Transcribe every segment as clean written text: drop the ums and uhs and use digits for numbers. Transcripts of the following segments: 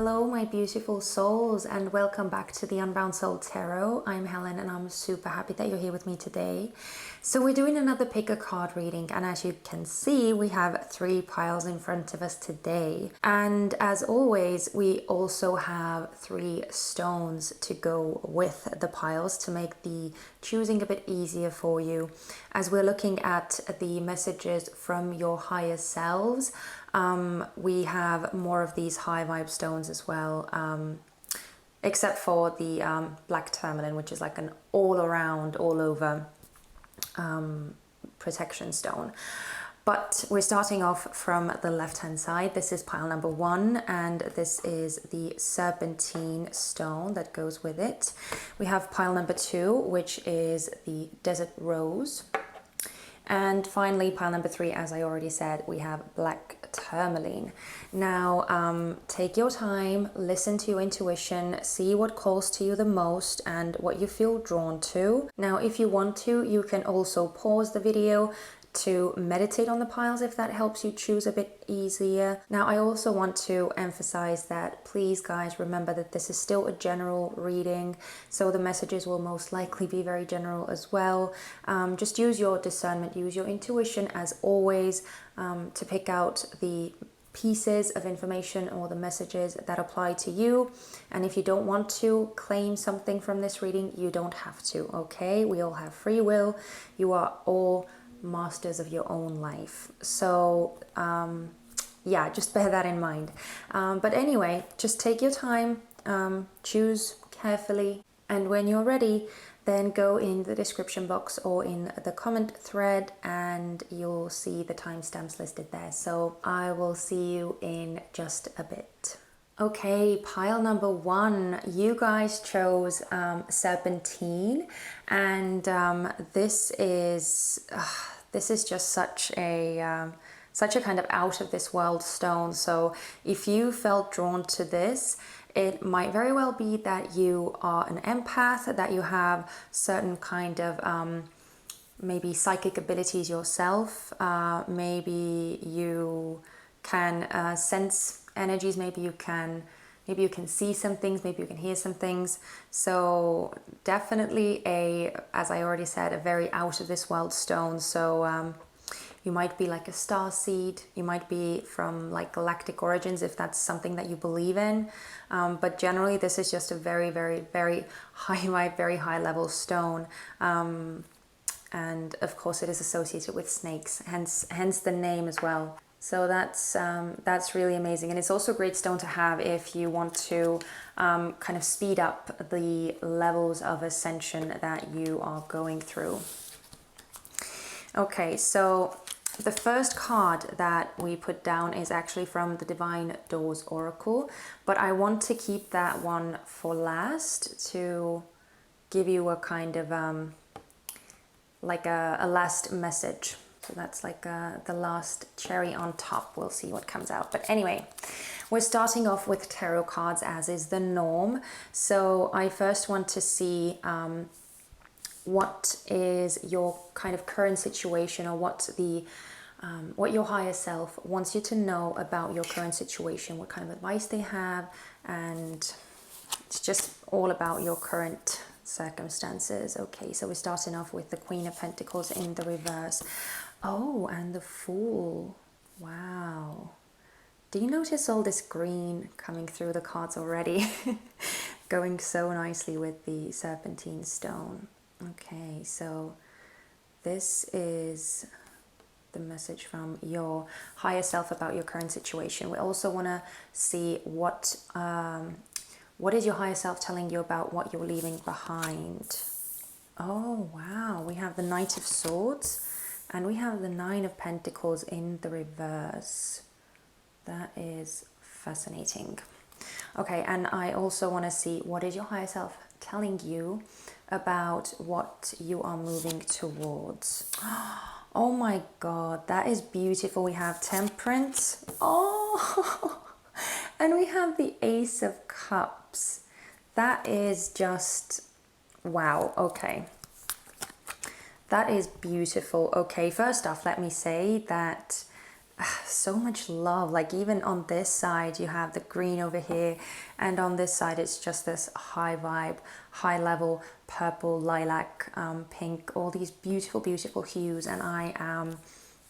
Hello my beautiful souls, and welcome back to the Unbound Soul Tarot. I'm Helen and I'm super happy that you're here with me today. So we're doing another pick a card reading, and as you can see we have 3 piles in front of us today. And as always, we also have 3 stones to go with the piles to make the choosing a bit easier for you, as we're looking at the messages from your higher selves. We have more of these high vibe stones as well, except for the black tourmaline, which is like an all around, all over protection stone. But we're starting off from the left hand side. This is pile number 1, and this is the serpentine stone that goes with it. We have pile number 2, which is the desert rose. And finally, pile number 3, as I already said, we have black tourmaline. Now, take your time, listen to your intuition, see what calls to you the most and what you feel drawn to. Now, if you want to, you can also pause the video to meditate on the piles if that helps you choose a bit easier. Now, I also want to emphasize that please guys, remember that this is still a general reading, so the messages will most likely be very general as well. Just use your discernment, use your intuition as always, to pick out the pieces of information or the messages that apply to you. And if you don't want to claim something from this reading, you don't have to, okay? We all have free will. You are all masters of your own life, so yeah, just bear that in mind. But anyway, just take your time, choose carefully, and when you're ready, then go in the description box or in the comment thread and you'll see the timestamps listed there. So I will see you in just a bit. Okay, pile number 1, you guys chose Serpentine, and this is just such a kind of out of this world stone. So if you felt drawn to this, it might very well be that you are an empath, that you have certain kind of maybe psychic abilities yourself. Maybe you can sense energies, maybe you can see some things, maybe you can hear some things. So definitely as I already said, a very out of this world stone. So you might be like a star seed, you might be from like galactic origins if that's something that you believe in, but generally this is just a very, very, very high vibe, very high level stone. And of course it is associated with snakes, hence the name as well. So that's really amazing, and it's also a great stone to have if you want to kind of speed up the levels of ascension that you are going through. Okay, so the first card that we put down is actually from the Divine Doors Oracle, but I want to keep that one for last to give you a kind of like a last message. So that's like the last cherry on top. We'll see what comes out. But anyway, we're starting off with tarot cards as is the norm. So I first want to see what is your kind of current situation, or what your higher self wants you to know about your current situation, what kind of advice they have, and it's just all about your current circumstances. Okay, so we're starting off with the Queen of Pentacles in the reverse. Oh, and the Fool. Wow. Do you notice all this green coming through the cards already? Going so nicely with the serpentine stone. Okay, so this is the message from your higher self about your current situation. We also want to see what is your higher self telling you about what you're leaving behind. Oh, wow. We have the Knight of Swords. And we have the 9 of Pentacles in the reverse. That is fascinating. Okay, and I also want to see what is your higher self telling you about what you are moving towards. Oh my God, that is beautiful. We have Temperance. Oh, and we have the Ace of Cups. That is just, wow, okay. That is beautiful. Okay, first off, let me say that so much love. Like even on this side you have the green over here, and on this side it's just this high vibe, high level purple, lilac, pink, all these beautiful, beautiful hues, and I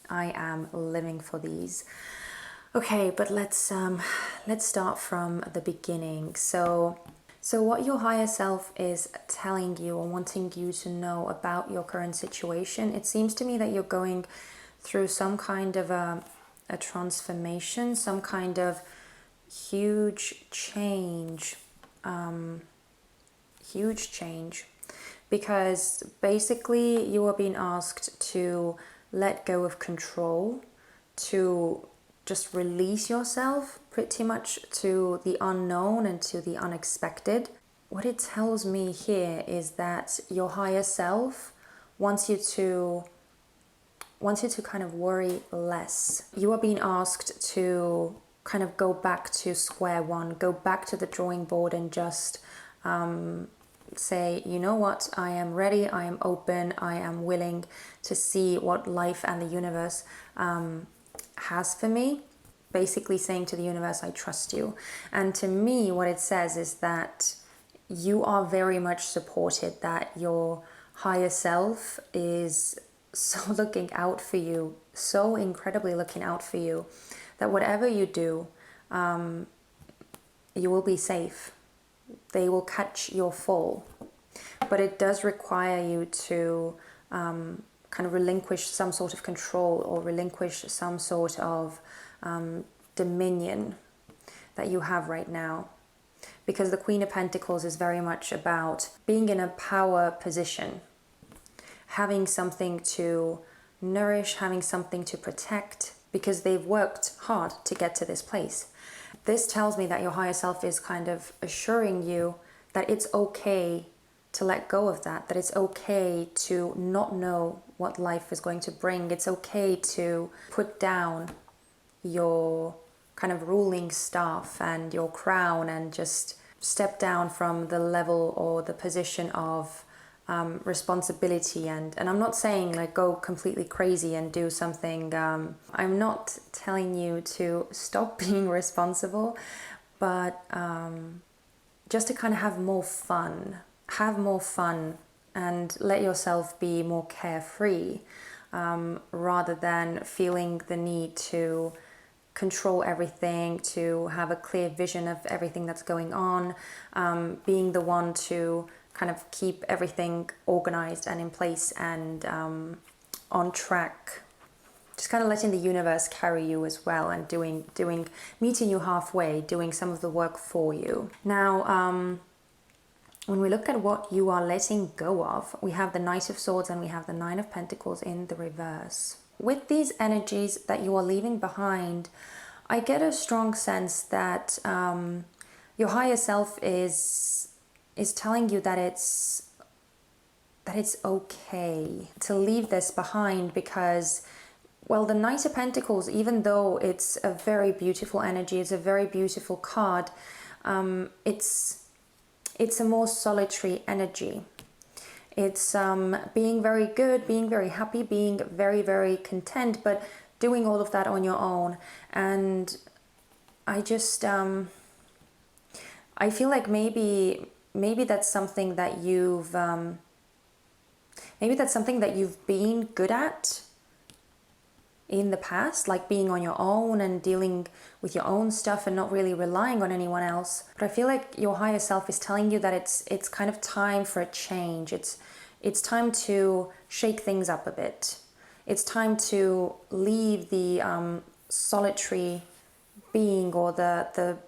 am living for these. Okay, but let's start from the beginning. So what your higher self is telling you or wanting you to know about your current situation, it seems to me that you're going through some kind of a transformation, some kind of huge change, because basically you are being asked to let go of control, to just release yourself pretty much to the unknown and to the unexpected. What it tells me here is that your higher self wants you to kind of worry less. You are being asked to kind of go back to square one, go back to the drawing board, and just say, you know what, I am ready, I am open, I am willing to see what life and the universe has for me. Basically saying to the universe, I trust you. And to me, what it says is that you are very much supported, that your higher self is so looking out for you, so incredibly looking out for you, that whatever you do, you will be safe. They will catch your fall. But it does require you to kind of relinquish some sort of control, or relinquish some sort of dominion that you have right now. Because the Queen of Pentacles is very much about being in a power position, having something to nourish, having something to protect, because they've worked hard to get to this place. This tells me that your higher self is kind of assuring you that it's okay to let go of that, that it's okay to not know what life is going to bring. It's okay to put down your kind of ruling staff and your crown and just step down from the level or the position of responsibility. And I'm not saying like go completely crazy and do something. I'm not telling you to stop being responsible, but just to kind of have more fun and let yourself be more carefree, rather than feeling the need to control everything, to have a clear vision of everything that's going on, being the one to kind of keep everything organized and in place and on track. Just kind of letting the universe carry you as well, and meeting you halfway, doing some of the work for you. Now, when we look at what you are letting go of, we have the Knight of Swords and we have the Nine of Pentacles in the reverse. With these energies that you are leaving behind, I get a strong sense that your higher self is telling you that it's okay to leave this behind, because, well, the Knight of Pentacles, even though it's a very beautiful energy, it's a very beautiful card, it's a more solitary energy. It's being very good, being very happy, being very, very content, but doing all of that on your own. And I just, I feel like maybe that's something that you've, been good at in the past, like being on your own and dealing with your own stuff and not really relying on anyone else. But I feel like your higher self is telling you that it's kind of time for a change. It's time to shake things up a bit. It's time to leave the solitary being, or the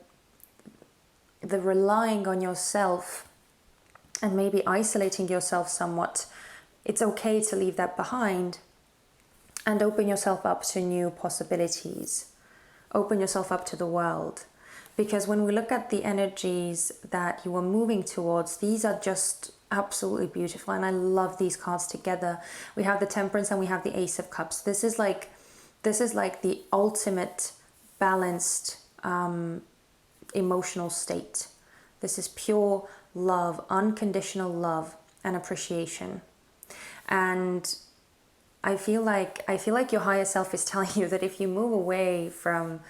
relying on yourself and maybe isolating yourself somewhat. It's okay to leave that behind and open yourself up to new possibilities. Open yourself up to the world. Because when we look at the energies that you are moving towards, these are just absolutely beautiful. And I love these cards together. We have the Temperance and we have the Ace of Cups. This is like the ultimate balanced emotional state. This is pure love, unconditional love and appreciation. And I feel like your higher self is telling you that if you move away from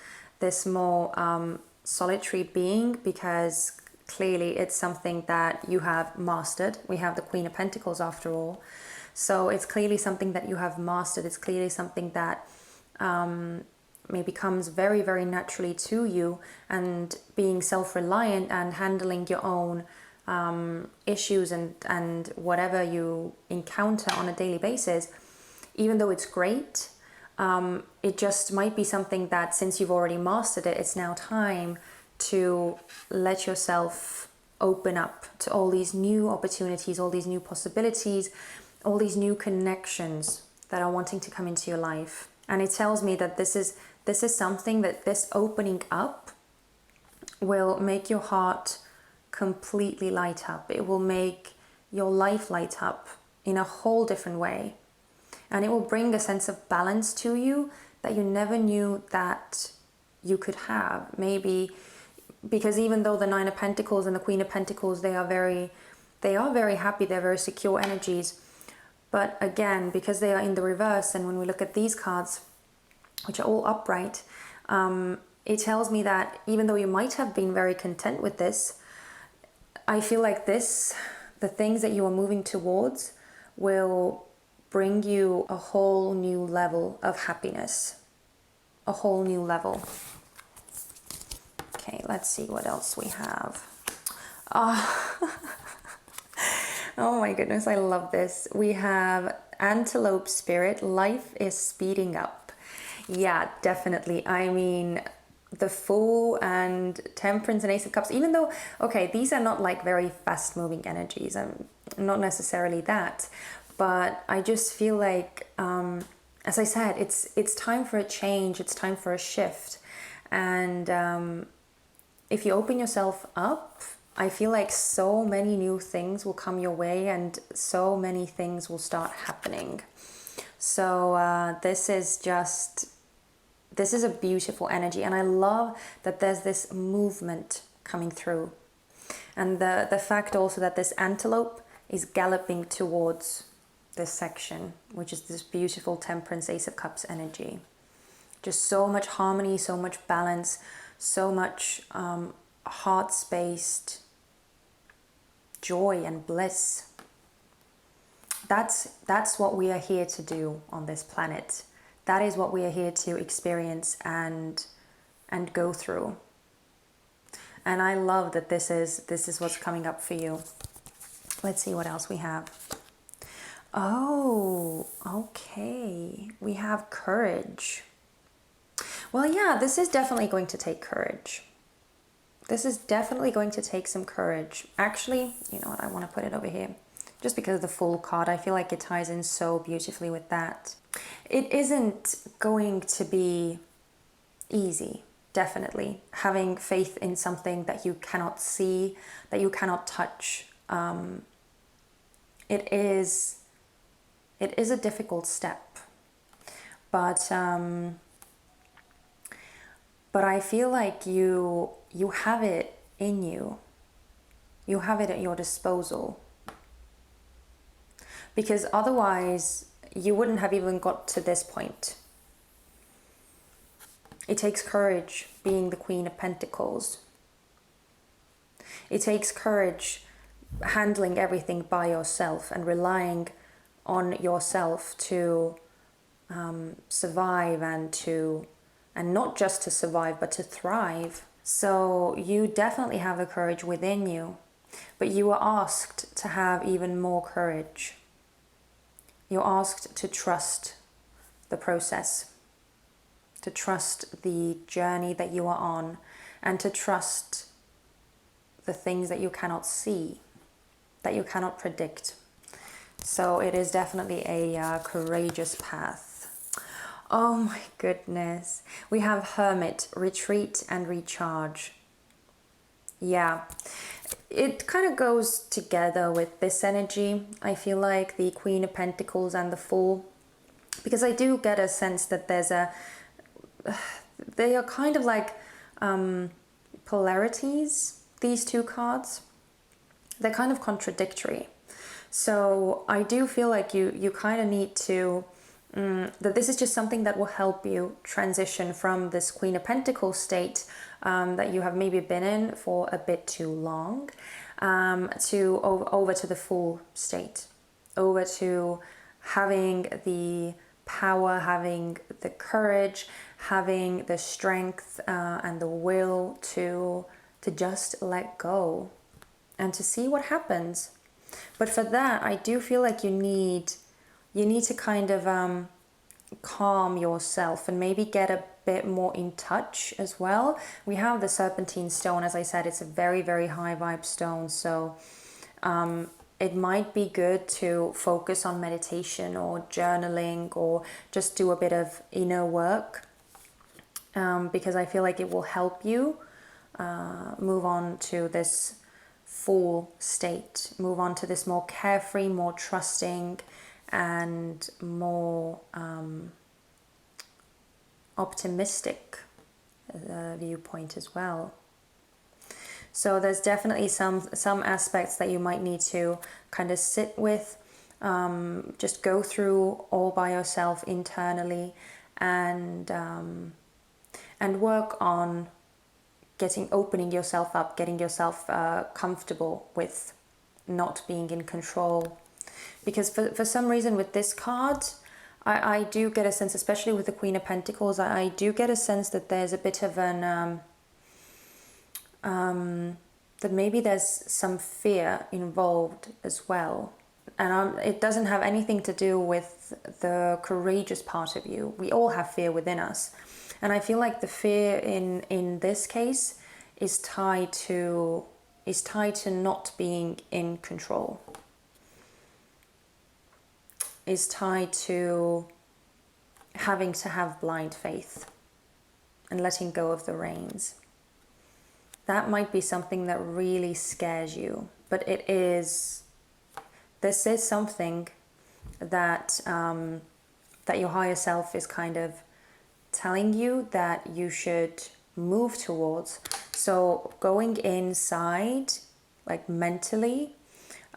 this more solitary being, because clearly it's something that you have mastered. We have the Queen of Pentacles after all. So it's clearly something that you have mastered. It's clearly something that maybe comes very, very naturally to you, and being self-reliant and handling your own issues and whatever you encounter on a daily basis, even though it's great, it just might be something that, since you've already mastered it, it's now time to let yourself open up to all these new opportunities, all these new possibilities, all these new connections that are wanting to come into your life. And it tells me that this is something that this opening up will make your heart completely light up. It will make your life light up in a whole different way. And it will bring a sense of balance to you that you never knew that you could have. Maybe because even though the Nine of Pentacles and the Queen of Pentacles, they are very happy, they're very secure energies. But again, because they are in the reverse, and when we look at these cards, which are all upright, it tells me that even though you might have been very content with this, I feel like the things that you are moving towards will bring you a whole new level of happiness. A whole new level. Okay, let's see what else we have. Oh my goodness, I love this. We have Antelope Spirit, life is speeding up. Yeah, definitely. I mean, the Fool and Temperance and Ace of Cups, even though, okay, these are not like very fast moving energies. Not necessarily that. But I just feel like, as I said, it's time for a change. It's time for a shift. And if you open yourself up, I feel like so many new things will come your way, and so many things will start happening. So this is a beautiful energy. And I love that there's this movement coming through. And the fact also that this antelope is galloping towards this section, which is this beautiful Temperance, Ace of Cups energy. Just so much harmony, so much balance, so much heart-spaced joy and bliss. That's what we are here to do on this planet. That is what we are here to experience and go through. And I love that this is what's coming up for you. Let's see what else we have. Oh, okay. We have courage. Well, yeah, this is definitely going to take courage. This is definitely going to take some courage. Actually, you know what? I want to put it over here. Just because of the Fool card, I feel like it ties in so beautifully with that. It isn't going to be easy, definitely. Having faith in something that you cannot see, that you cannot touch. It is a difficult step. But I feel like you have it in you. You have it at your disposal. Because otherwise, you wouldn't have even got to this point. It takes courage being the Queen of Pentacles. It takes courage handling everything by yourself and relying on yourself to survive and not just to survive, but to thrive. So you definitely have the courage within you, but you are asked to have even more courage. You're asked to trust the process, to trust the journey that you are on, and to trust the things that you cannot see, that you cannot predict. So it is definitely a courageous path. Oh my goodness. We have Hermit, retreat and recharge. Yeah, it kind of goes together with this energy. I feel like the Queen of Pentacles and the Fool, because I do get a sense that they are kind of like polarities, these two cards. They're kind of contradictory. So I do feel like you kind of need to that this is just something that will help you transition from this Queen of Pentacles state that you have maybe been in for a bit too long, to over to the Fool state, over to having the power, having the courage, having the strength and the will to just let go and to see what happens. But for that, I do feel like you need to kind of calm yourself and maybe get a bit more in touch as well. We have the Serpentine stone, as I said, it's a very, very high vibe stone. So it might be good to focus on meditation or journaling or just do a bit of inner work, because I feel like it will help you move on to this Fool state, move on to this more carefree, more trusting, and more optimistic viewpoint as well. So there's definitely some aspects that you might need to kind of sit with, just go through all by yourself internally, and work on opening yourself up, getting yourself comfortable with not being in control. Because for some reason with this card, I do get a sense, especially with the Queen of Pentacles, I do get a sense that there's a bit of an that maybe there's some fear involved as well. And it doesn't have anything to do with the courageous part of you. We all have fear within us. And I feel like the fear in this case is tied to not being in control. Is tied to having to have blind faith and letting go of the reins. That might be something that really scares you, but this is something that that your higher self is kind of telling you that you should move towards. So going inside, like mentally,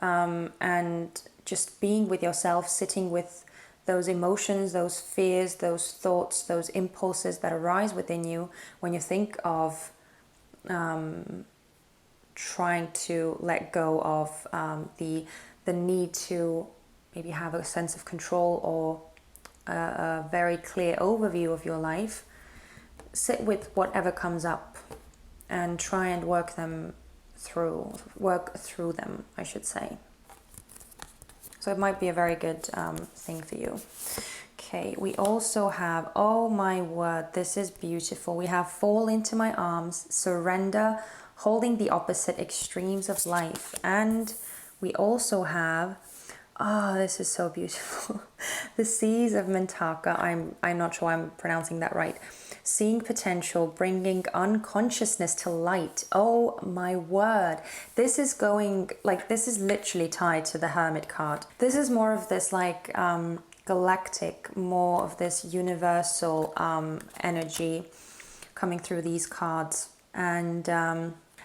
and just being with yourself, sitting with those emotions, those fears, those thoughts, those impulses that arise within you when you think of trying to let go of the need to maybe have a sense of control or a very clear overview of your life. Sit with whatever comes up and try and work through them, I should say. So it might be a very good thing for you. Okay, we also have, oh my word, this is beautiful. We have fall into my arms, surrender, holding the opposite extremes of life. And we also have, oh, this is so beautiful. The Seas of Mintaka. I'm not sure I'm pronouncing that right. Seeing potential, bringing unconsciousness to light. Oh my word. This is literally tied to the Hermit card. This is more of this like galactic, more of this universal energy coming through these cards. And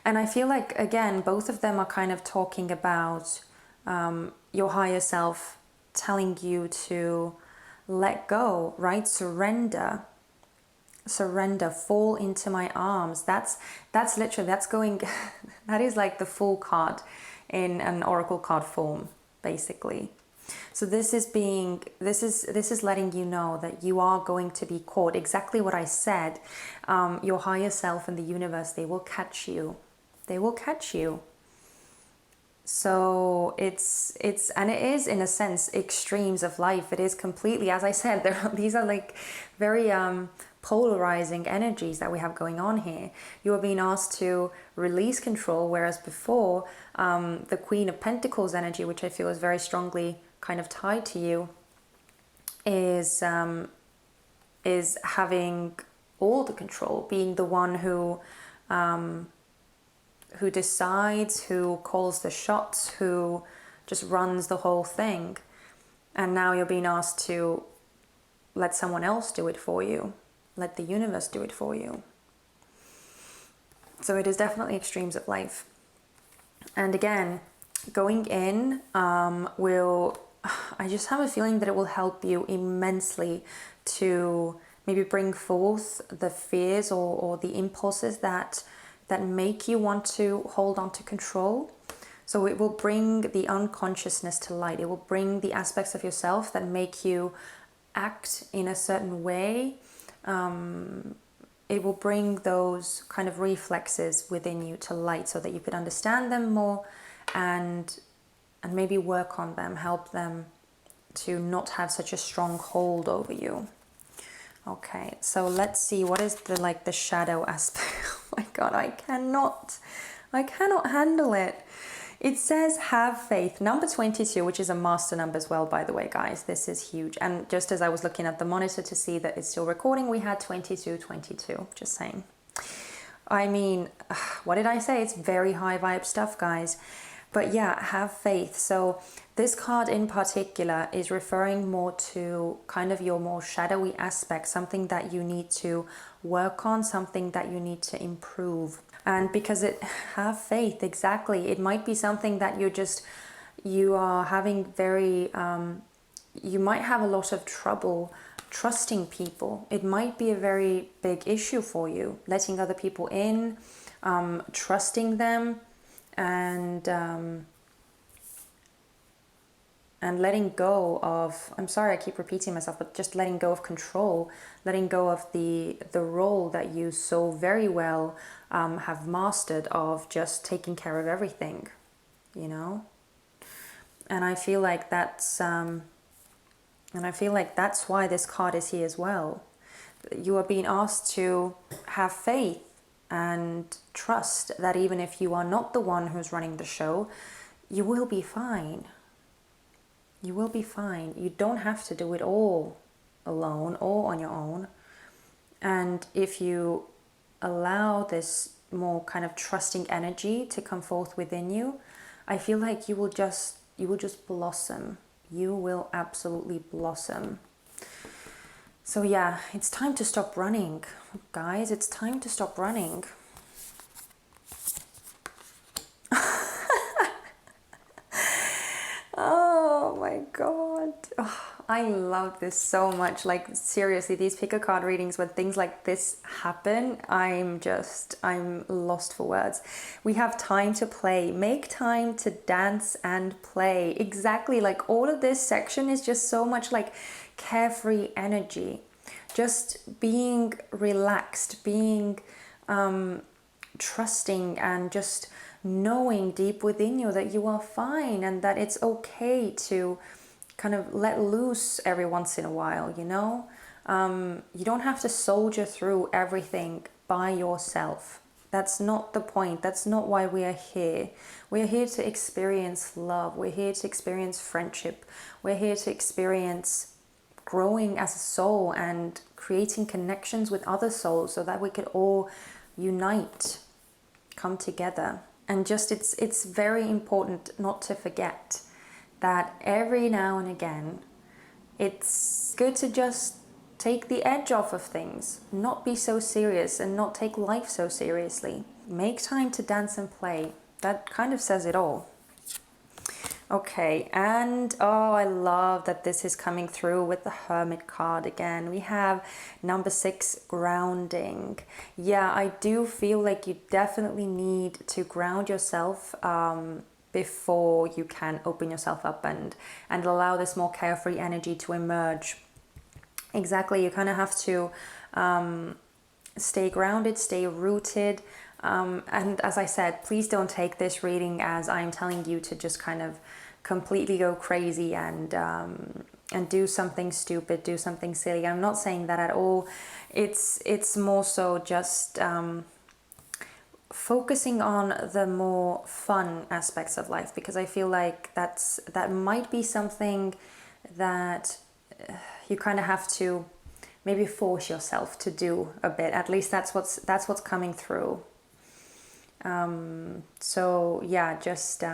I feel like, again, both of them are kind of talking about your higher self telling you to let go, right? Surrender, fall into my arms. That's going, that is like the Fool card in an oracle card form, basically. So this is letting you know that you are going to be caught. Exactly what I said. Your higher self and the universe, they will catch you. They will catch you. So it's and it is, in a sense, extremes of life. It is completely, as I said, these are like very polarizing energies that we have going on here. You are being asked to release control, whereas before the Queen of Pentacles energy, which I feel is very strongly kind of tied to you, is having all the control, being the one who decides, who calls the shots, who just runs the whole thing. And now you're being asked to let someone else do it for you. Let the universe do it for you. So it is definitely extremes of life. And again, going in will I just have a feeling that it will help you immensely to maybe bring forth the fears or the impulses that make you want to hold on to control. So it will bring the unconsciousness to light. It will bring the aspects of yourself that make you act in a certain way. It will bring those kind of reflexes within you to light so that you could understand them more and maybe work on them, help them to not have such a strong hold over you. Okay, so let's see, what is the shadow aspect? Oh my god, I cannot handle it. It says have faith, number 22, which is a master number as well, by the way, guys. This is huge. And just as I was looking at the monitor to see that it's still recording, we had 22, just saying. I mean, what did I say? It's very high vibe stuff, guys. But yeah, have faith. So this card in particular is referring more to kind of your more shadowy aspects, something that you need to work on, something that you need to improve. And because have faith, exactly. It might be something that you are having very, you might have a lot of trouble trusting people. It might be a very big issue for you, letting other people in, trusting them, and letting go of, I'm sorry I keep repeating myself, but just letting go of control, letting go of the role that you so very well have mastered of just taking care of everything, you know. And I feel like that's why this card is here as well. You are being asked to have faith and trust that even if you are not the one who's running the show, you will be fine. You will be fine. You don't have to do it all alone or on your own. And if you allow this more kind of trusting energy to come forth within you, I feel like you will just blossom. You will absolutely blossom. So yeah, it's time to stop running, guys. It's time to stop running. Oh my god. Oh, I love this so much. Like seriously, these pick a card readings, when things like this happen, I'm lost for words. We have time to play. Make time to dance and play. Exactly. Like all of this section is just so much like carefree energy. Just being relaxed, being trusting, and just knowing deep within you that you are fine and that it's okay to kind of let loose every once in a while, you know? You don't have to soldier through everything by yourself. That's not the point. That's not why we are here. We're here to experience love. We're here to experience friendship. We're here to experience growing as a soul and creating connections with other souls so that we could all unite, come together. And just it's very important not to forget that every now and again, it's good to just take the edge off of things, not be so serious and not take life so seriously. Make time to dance and play. That kind of says it all. Okay, and oh, I love that this is coming through with the Hermit card again. We have number 6, grounding. Yeah, I do feel like you definitely need to ground yourself before you can open yourself up and allow this more carefree energy to emerge. Exactly, you kind of have to stay grounded, stay rooted. And as I said, please don't take this reading as I'm telling you to just kind of completely go crazy and do something stupid, do something silly. I'm not saying that at all. It's more so just focusing on the more fun aspects of life, because I feel like that might be something that you kind of have to maybe force yourself to do a bit. At least that's what's coming through. So yeah, just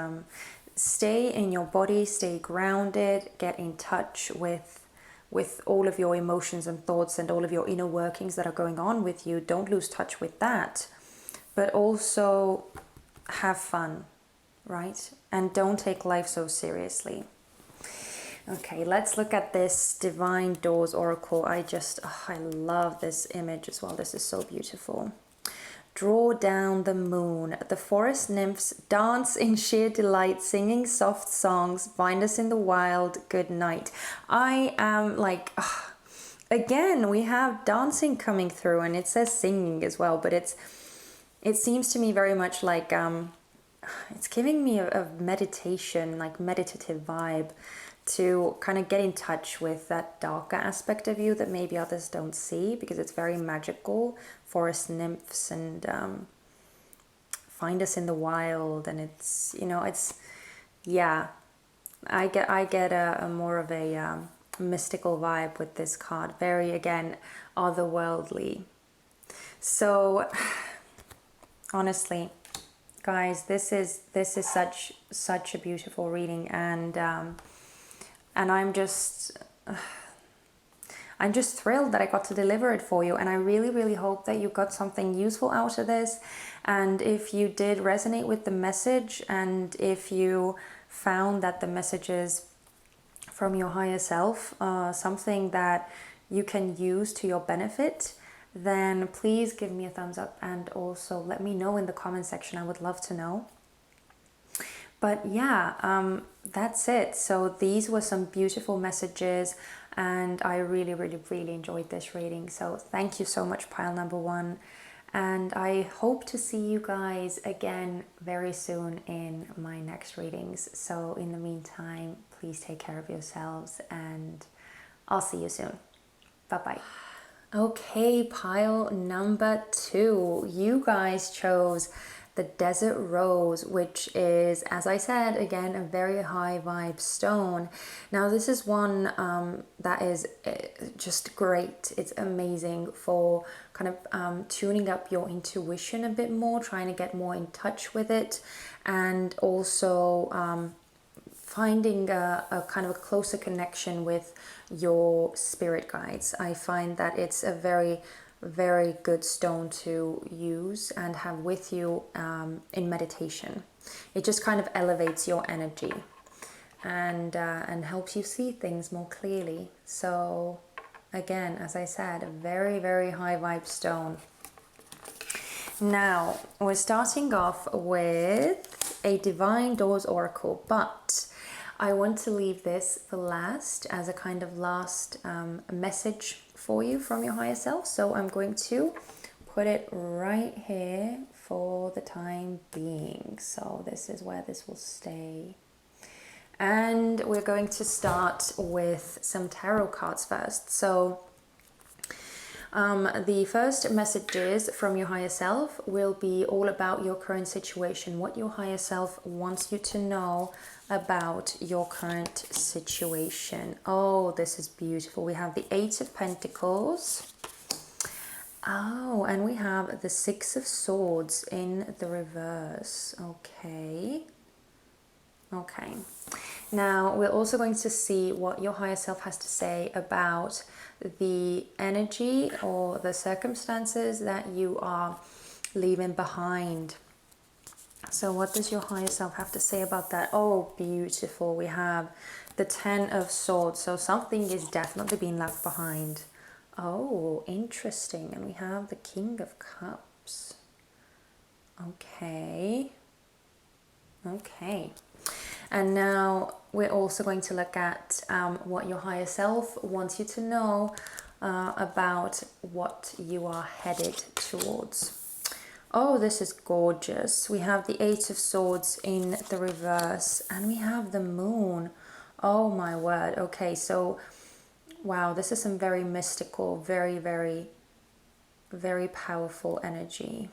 stay in your body, stay grounded, get in touch with all of your emotions and thoughts and all of your inner workings that are going on with you. Don't lose touch with that, but also have fun, right? And don't take life so seriously. Okay, let's look at this Divine Doors Oracle. I love this image as well. This is so beautiful. Draw down the moon. The forest nymphs dance in sheer delight, singing soft songs. Find us in the wild. Good night. I am like, again, we have dancing coming through, and it says singing as well, but it seems to me very much like it's giving me a meditation, like meditative vibe, to kind of get in touch with that darker aspect of you that maybe others don't see, because it's very magical. Forest nymphs and find us in the wild, and it's, you know, it's, yeah, I get a more of a mystical vibe with this card. Very, again, otherworldly. So honestly, guys, this is such a beautiful reading, and I'm just thrilled that I got to deliver it for you, and I really hope that you got something useful out of this. And if you did resonate with the message, and if you found that the messages from your higher self are something that you can use to your benefit, then please give me a thumbs up, and also let me know in the comment section. I would love to know. But yeah, that's it. So these were some beautiful messages, and I really enjoyed this reading. So thank you so much, pile number one. And I hope to see you guys again very soon in my next readings. So in the meantime, please take care of yourselves, and I'll see you soon. Bye-bye. Okay, pile number two. You guys chose the Desert Rose, which is, as I said, again, a very high vibe stone. Now, this is one that is just great. It's amazing for kind of tuning up your intuition a bit more, trying to get more in touch with it, and also finding a kind of a closer connection with your spirit guides. I find that it's a very good stone to use and have with you in meditation. It just kind of elevates your energy and helps you see things more clearly. So again, as I said, a very high vibe stone. Now we're starting off with a Divine Doors Oracle, but I want to leave this for last as a kind of last message for you from your higher self. So I'm going to put it right here for the time being. So this is where this will stay. And we're going to start with some tarot cards first. So the first messages from your higher self will be all about your current situation, what your higher self wants you to know about your current situation. Oh, this is beautiful. We have the Eight of Pentacles. Oh, and we have the Six of Swords in the reverse. Okay. Now, we're also going to see what your higher self has to say about the energy or the circumstances that you are leaving behind. So what does your higher self have to say about that? Oh, beautiful. We have the Ten of Swords. So something is definitely being left behind. Oh, interesting. And we have the King of Cups. Okay. And now we're also going to look at what your higher self wants you to know about what you are headed towards. Oh, this is gorgeous. We have the Eight of Swords in the reverse, and we have the Moon. Oh my word. Okay, so wow, this is some very mystical, very powerful energy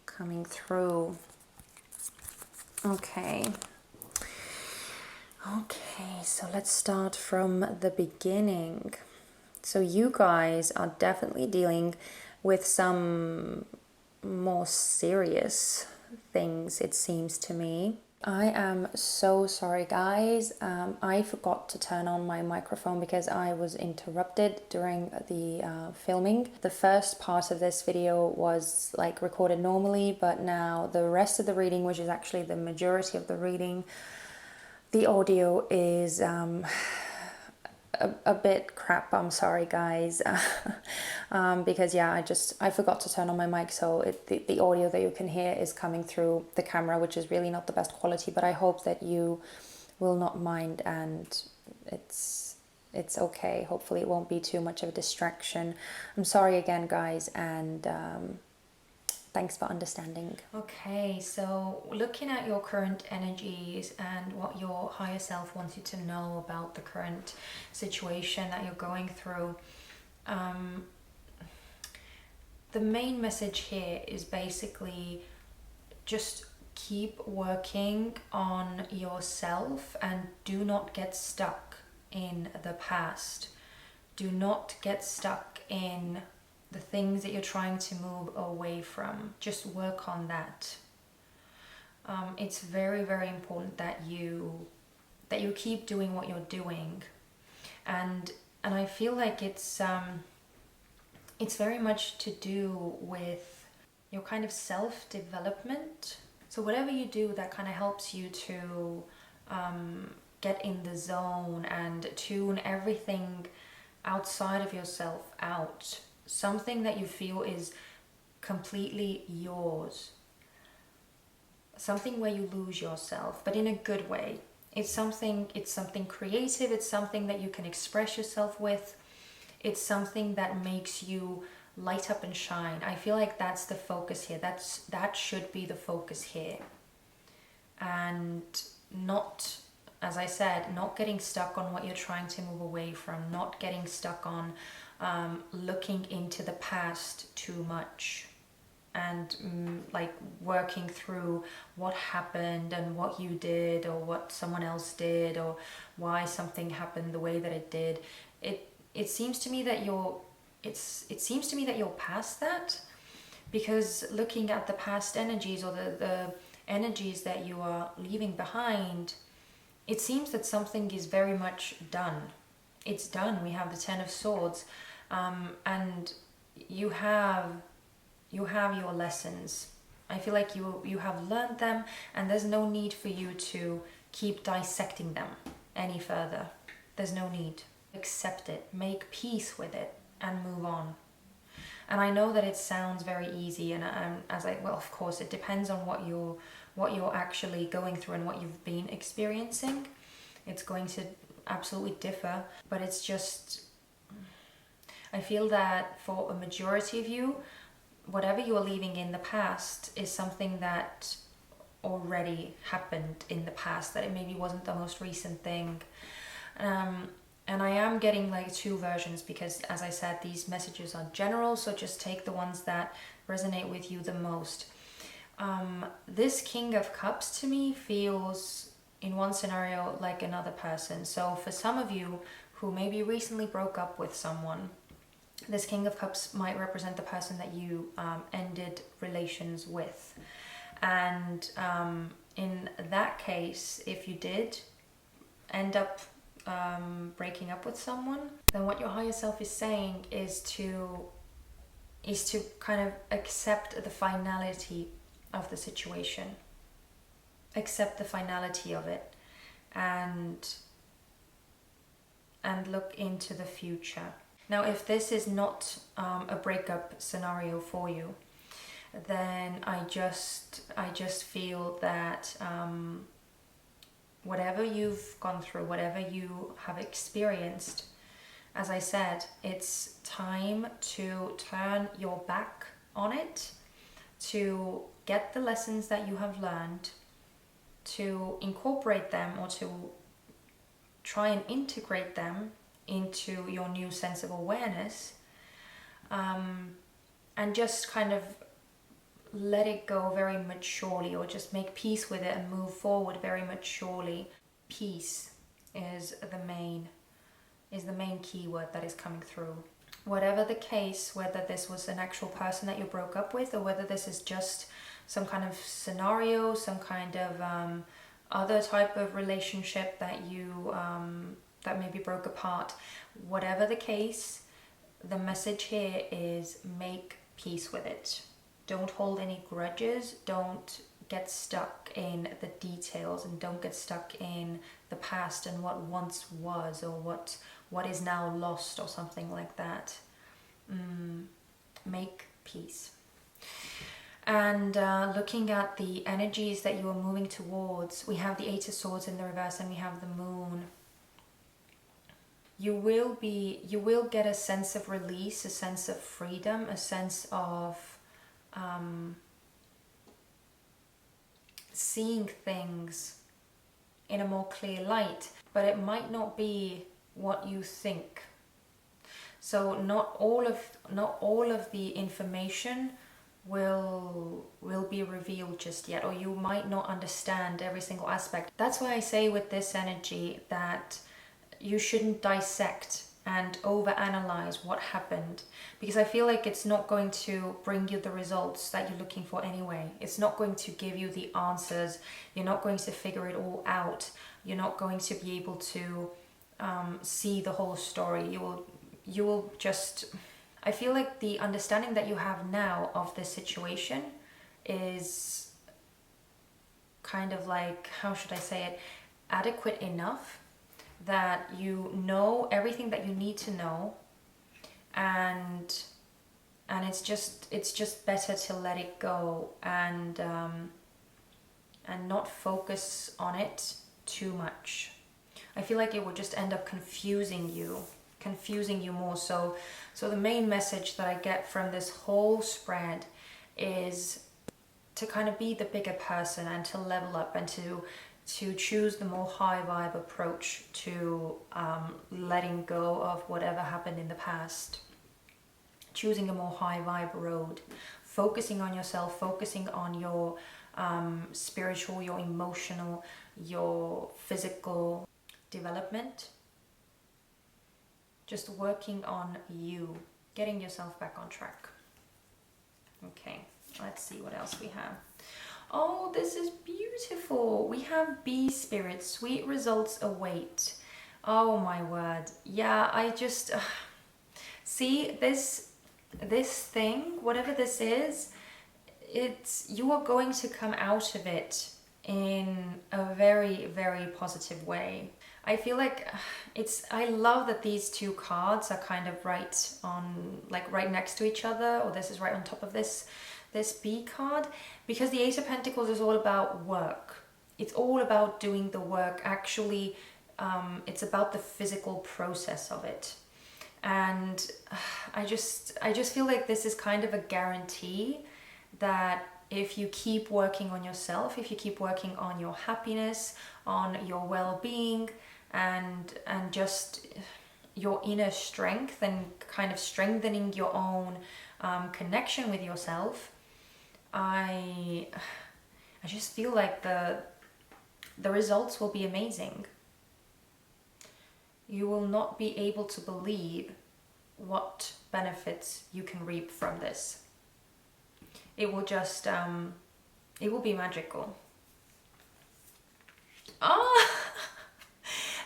coming through. Okay, so let's start from the beginning. So you guys are definitely dealing with some more serious things, it seems to me. I am so sorry, guys. I forgot to turn on my microphone because I was interrupted during the filming. The first part of this video was like recorded normally, but now the rest of the reading, which is actually the majority of the reading, the audio is a bit crap. I'm sorry, guys. Because yeah, I forgot to turn on my mic, so the audio that you can hear is coming through the camera, which is really not the best quality, but I hope that you will not mind, and it's okay. Hopefully it won't be too much of a distraction. I'm sorry again, guys, and thanks for understanding. Okay, so looking at your current energies and what your higher self wants you to know about the current situation that you're going through, the main message here is basically just keep working on yourself and do not get stuck in the past. Do not get stuck in the things that you're trying to move away from. Just work on that. It's very, very important that you keep doing what you're doing, and I feel like it's very much to do with your kind of self-development. So whatever you do that kind of helps you to get in the zone and tune everything outside of yourself out. Something that you feel is completely yours. Something where you lose yourself, but in a good way. It's something creative, it's something that you can express yourself with. It's something that makes you light up and shine. I feel like that's the focus here. That should be the focus here. And not, as I said, not getting stuck on what you're trying to move away from, not getting stuck on looking into the past too much and like working through what happened and what you did or what someone else did or why something happened the way that it did. It seems to me that you're past that, because looking at the past energies or the energies that you are leaving behind, it seems that something is very much done. It's done. We have the Ten of Swords, and you have your lessons. I feel like you have learned them, and there's no need for you to keep dissecting them any further. There's no need. Accept it, make peace with it, and move on. And I know that it sounds very easy, and well, of course, it depends on what you're actually going through and what you've been experiencing. It's going to absolutely differ, but it's just, I feel that for a majority of you, whatever you are leaving in the past is something that already happened in the past, that it maybe wasn't the most recent thing. And I am getting like two versions because, as I said, these messages are general, so just take the ones that resonate with you the most. This King of Cups to me feels, in one scenario, like another person. So for some of you who maybe recently broke up with someone, this King of Cups might represent the person that you ended relations with. And in that case, if you did end up breaking up with someone, then what your higher self is saying is to kind of accept the finality of the situation, accept the finality of it, and look into the future. Now, if this is not a breakup scenario for you, then I just feel that whatever you've gone through, whatever you have experienced, as I said, it's time to turn your back on it, to get the lessons that you have learned, to incorporate them or to try and integrate them into your new sense of awareness, and just kind of let it go very maturely, or just make peace with it and move forward very maturely. Peace is the main keyword that is coming through. Whatever the case, whether this was an actual person that you broke up with, or whether this is just some kind of scenario, some kind of other type of relationship that you that maybe broke apart, whatever the case, the message here is make peace with it. Don't hold any grudges, don't get stuck in the details, and don't get stuck in the past and what once was, or what what is now lost or something like that. Make peace. And looking at the energies that you are moving towards, we have the Eight of Swords in the reverse and we have the Moon. You will get a sense of release, a sense of freedom, a sense of seeing things in a more clear light, but it might not be what you think. So not all of the information will be revealed just yet, or you might not understand every single aspect. That's why I say with this energy that you shouldn't dissect and overanalyze what happened, because I feel like it's not going to bring you the results that you're looking for anyway. It's not going to give you the answers. You're not going to figure it all out. You're not going to be able to see the whole story. You will just, I feel like the understanding that you have now of this situation is kind of like, how should I say it, adequate enough that you know everything that you need to know, and it's just better to let it go and not focus on it too much. I feel like it would just end up confusing you more. So the main message that I get from this whole spread is to kind of be the bigger person and to level up and to choose the more high vibe approach to letting go of whatever happened in the past. Choosing a more high vibe road, focusing on yourself, focusing on your spiritual, your emotional, your physical development. Just working on you, getting yourself back on track. Okay, let's see what else we have. Oh, this is beautiful. We have Bee Spirit, sweet results await. Oh my word. Yeah, I just see this thing, whatever this is, you are going to come out of it in a very, very positive way. I feel like I love that these two cards are kind of right next to each other, or this is right on top of this B card, because the Ace of Pentacles is all about work. It's all about doing the work. Actually, it's about the physical process of it. And I just feel like this is kind of a guarantee that if you keep working on yourself, if you keep working on your happiness, on your well-being, and just your inner strength and kind of strengthening your own connection with yourself, I just feel like the results will be amazing. You will not be able to believe what benefits you can reap from this. It will just, it will be magical.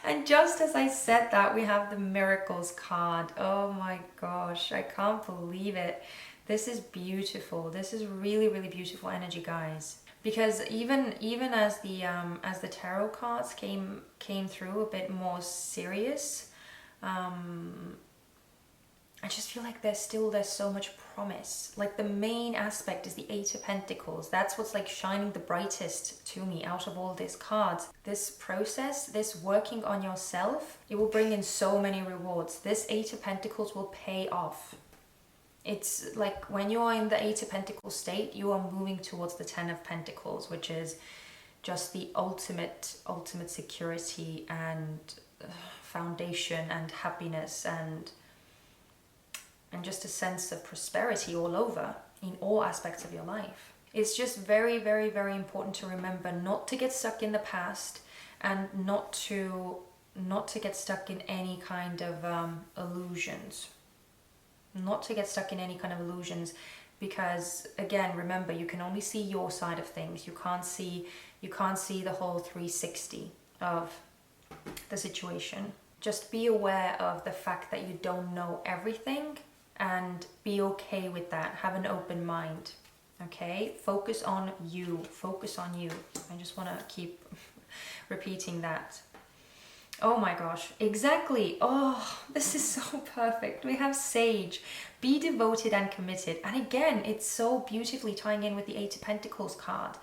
And just as I said that, we have the Miracles card. Oh my gosh, I can't believe it. This is beautiful. This is really, really beautiful energy, guys. Because even as the tarot cards came through a bit more serious, I just feel like there's so much promise. Like the main aspect is the Eight of Pentacles. That's what's like shining the brightest to me out of all these cards. This process, this working on yourself, it will bring in so many rewards. This Eight of Pentacles will pay off. It's like when you are in the Eight of Pentacles state, you are moving towards the Ten of Pentacles, which is just the ultimate security and foundation and happiness and just a sense of prosperity all over in all aspects of your life. It's just very, very, very important to remember not to get stuck in the past and not to get stuck in any kind of illusions. Not to get stuck in any kind of illusions, because again, remember, you can only see your side of things. You can't see the whole 360 of the situation. Just be aware of the fact that you don't know everything and be okay with that. Have an open mind. Okay? Focus on you. Focus on you. I just want to keep repeating that. Oh my gosh, exactly. Oh, this is so perfect. We have Sage. Be devoted and committed. And again, it's so beautifully tying in with the Eight of Pentacles card.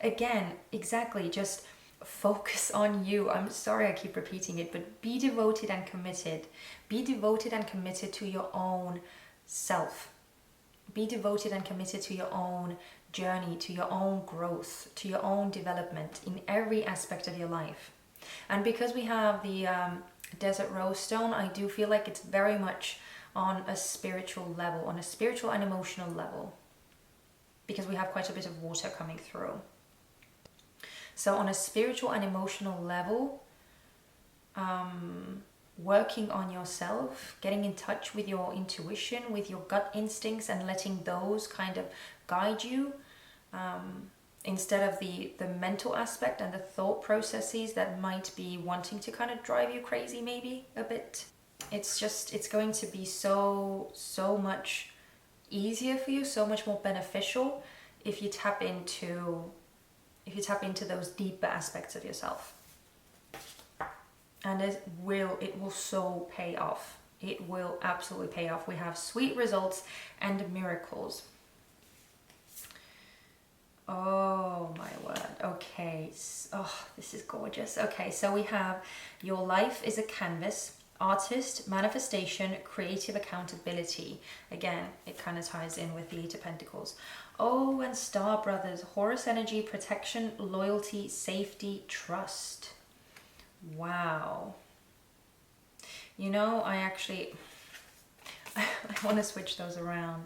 Again, exactly, just focus on you. I'm sorry I keep repeating it, but be devoted and committed. Be devoted and committed to your own self. Be devoted and committed to your own journey, to your own growth, to your own development in every aspect of your life. And because we have the Desert Rose Stone, I do feel like it's very much on a spiritual level, on a spiritual and emotional level, because we have quite a bit of water coming through. So on a spiritual and emotional level, working on yourself, getting in touch with your intuition, with your gut instincts, and letting those kind of guide you, instead of the mental aspect and the thought processes that might be wanting to kind of drive you crazy maybe a bit. It's going to be so much easier for you, so much more beneficial if you tap into those deeper aspects of yourself. And it will so pay off. It will absolutely pay off. We have sweet results and miracles. Oh my word. Okay. Oh, this is gorgeous. Okay, so we have your life is a canvas, artist, manifestation, creative accountability. Again, it kind of ties in with the Eight of Pentacles. Oh, and Star Brothers, Horus energy, protection, loyalty, safety, trust. Wow. You know, I want to switch those around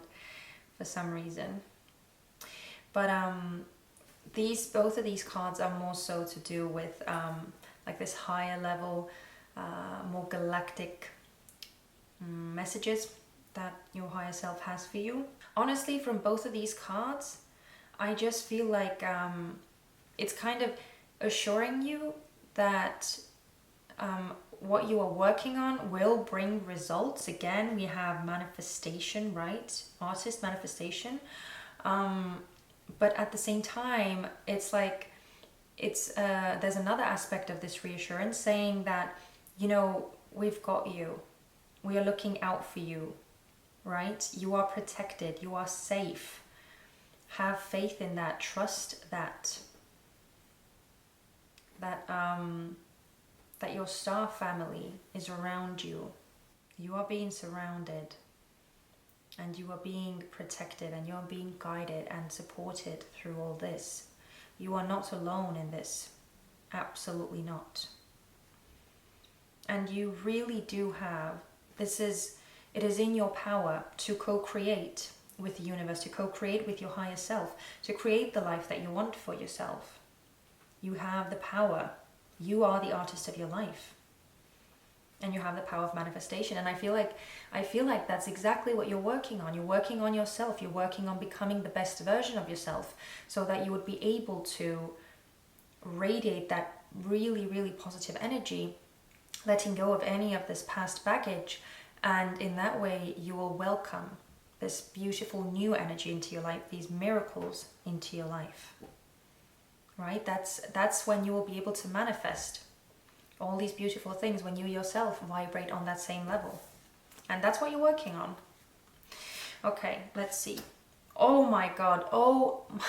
for some reason. But both of these cards are more so to do with like this higher level, more galactic messages that your higher self has for you. Honestly, from both of these cards, I just feel like it's kind of assuring you that what you are working on will bring results. Again, we have manifestation, right? Artist, manifestation. But at the same time, it's like there's another aspect of this reassurance saying that, you know, we've got you. We are looking out for you, right? You are protected. You are safe. Have faith in that. Trust that your star family is around you. You are being surrounded. And you are being protected, and you are being guided and supported through all this. You are not alone in this. Absolutely not. And you really do have, it is in your power to co-create with the universe, to co-create with your higher self, to create the life that you want for yourself. You have the power. You are the artist of your life. And you have the power of manifestation. And I feel like that's exactly what you're working on. You're working on yourself. You're working on becoming the best version of yourself, so that you would be able to radiate that really, really positive energy, letting go of any of this past baggage. And in that way, you will welcome this beautiful new energy into your life, these miracles into your life. Right? That's when you will be able to manifest all these beautiful things, when you yourself vibrate on that same level. And that's what you're working on. Okay, let's see. Oh my God. Oh my.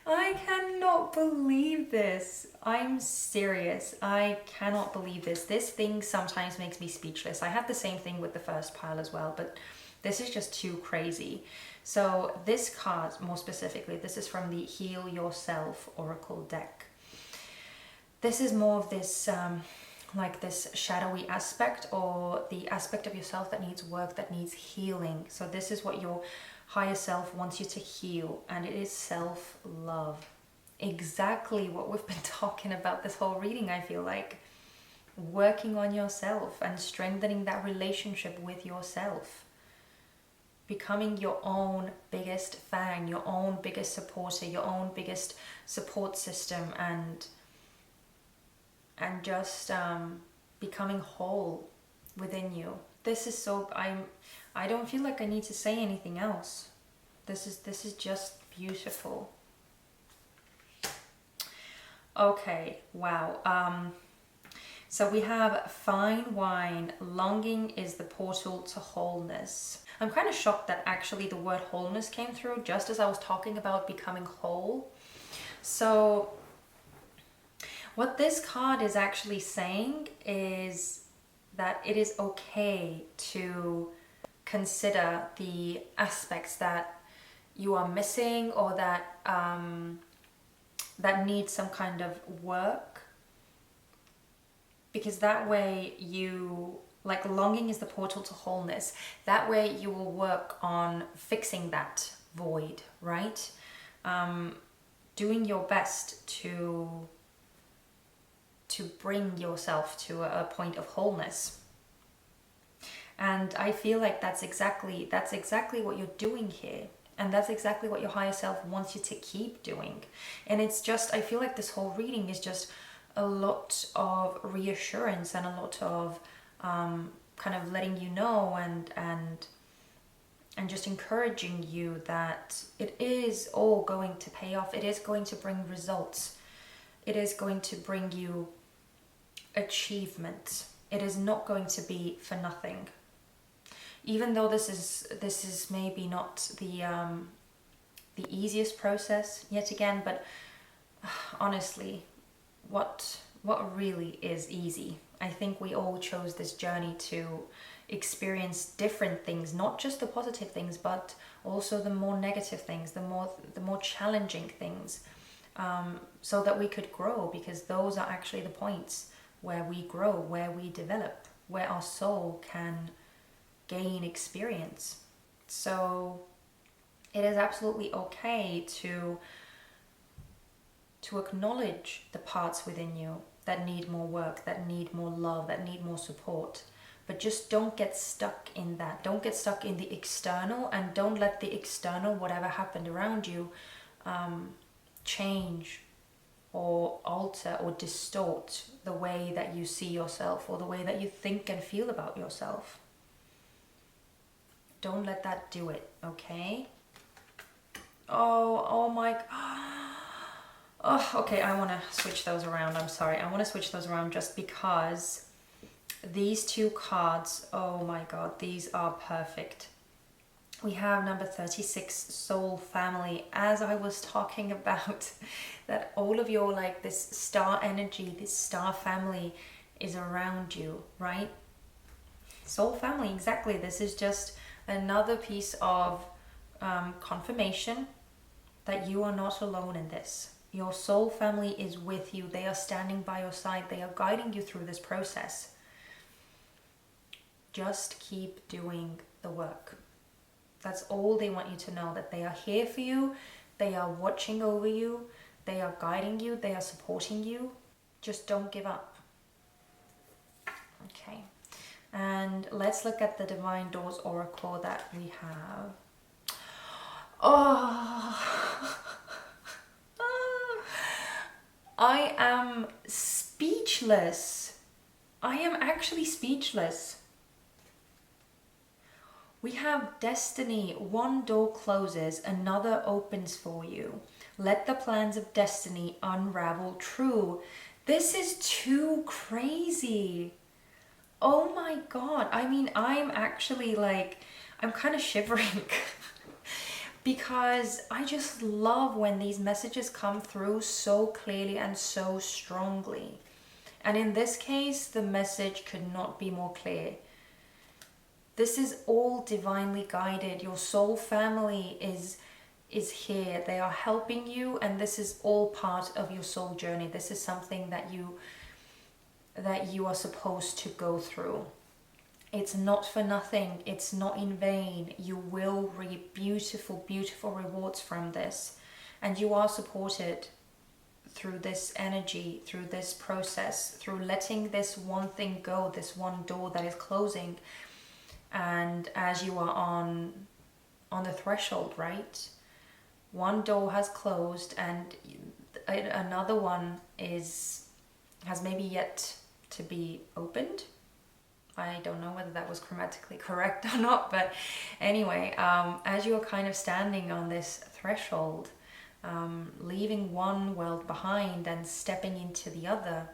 I cannot believe this. I'm serious. I cannot believe this. This thing sometimes makes me speechless. I had the same thing with the first pile as well, but this is just too crazy. So this card, more specifically, this is from the Heal Yourself Oracle deck. This is more of this, like this shadowy aspect, or the aspect of yourself that needs work, that needs healing. So this is what your higher self wants you to heal, and it is self-love. Exactly what we've been talking about this whole reading, I feel like. Working on yourself and strengthening that relationship with yourself. Becoming your own biggest fan, your own biggest supporter, your own biggest support system, and just becoming whole within you. This is so, I don't feel like I need to say anything else. This is just beautiful. Okay, wow. So we have fine wine, longing is the portal to wholeness. I'm kind of shocked that actually the word wholeness came through just as I was talking about becoming whole. So what this card is actually saying is that it is okay to consider the aspects that you are missing or that that need some kind of work, because that way you, like, longing is the portal to wholeness. That way you will work on fixing that void, right? Doing your best to bring yourself to a point of wholeness. And I feel like that's exactly what you're doing here. And that's exactly what your higher self wants you to keep doing. And it's just, I feel like this whole reading is just a lot of reassurance and a lot of kind of letting you know and just encouraging you that it is all going to pay off. It is going to bring results. It is going to bring you achievement. It is not going to be for nothing. Even though this is maybe not the easiest process yet again, but honestly, what really is easy? I think we all chose this journey to experience different things, not just the positive things, but also the more negative things, the more challenging things, so that we could grow, because those are actually the points where we grow, where we develop, where our soul can gain experience. So it is absolutely okay to acknowledge the parts within you that need more work, that need more love, that need more support. But just don't get stuck in that. Don't get stuck in the external, and don't let the external, whatever happened around you, change or alter or distort the way that you see yourself or the way that you think and feel about yourself. Don't let that do it, okay? Oh my... Oh, okay, I want to switch those around. I'm sorry. I want to switch those around just because these two cards, oh my god, these are perfect. We have number 36, Soul Family. As I was talking about, that all of your, like, this star energy, this star family is around you, right? Soul Family, exactly. This is just another piece of confirmation that you are not alone in this. Your soul family is with you. They are standing by your side. They are guiding you through this process. Just keep doing the work. That's all they want you to know, that they are here for you. They are watching over you. They are guiding you. They are supporting you. Just don't give up. Okay. And let's look at the Divine Doors Oracle that we have. Oh, I am speechless. I am actually speechless. We have destiny. One door closes, another opens for you. Let the plans of destiny unravel true. This is too crazy. Oh my god. I mean, I'm actually like, I'm kind of shivering because I just love when these messages come through so clearly and so strongly. And in this case, the message could not be more clear. This is all divinely guided. Your soul family is here. They are helping you, and this is all part of your soul journey. This is something that you are supposed to go through. It's not for nothing. It's not in vain. You will reap beautiful, beautiful rewards from this. And you are supported through this energy, through this process, through letting this one thing go, this one door that is closing. And as you are on the threshold, right? One door has closed and another one has maybe yet to be opened. I don't know whether that was grammatically correct or not, but anyway, as you're kind of standing on this threshold, leaving one world behind and stepping into the other,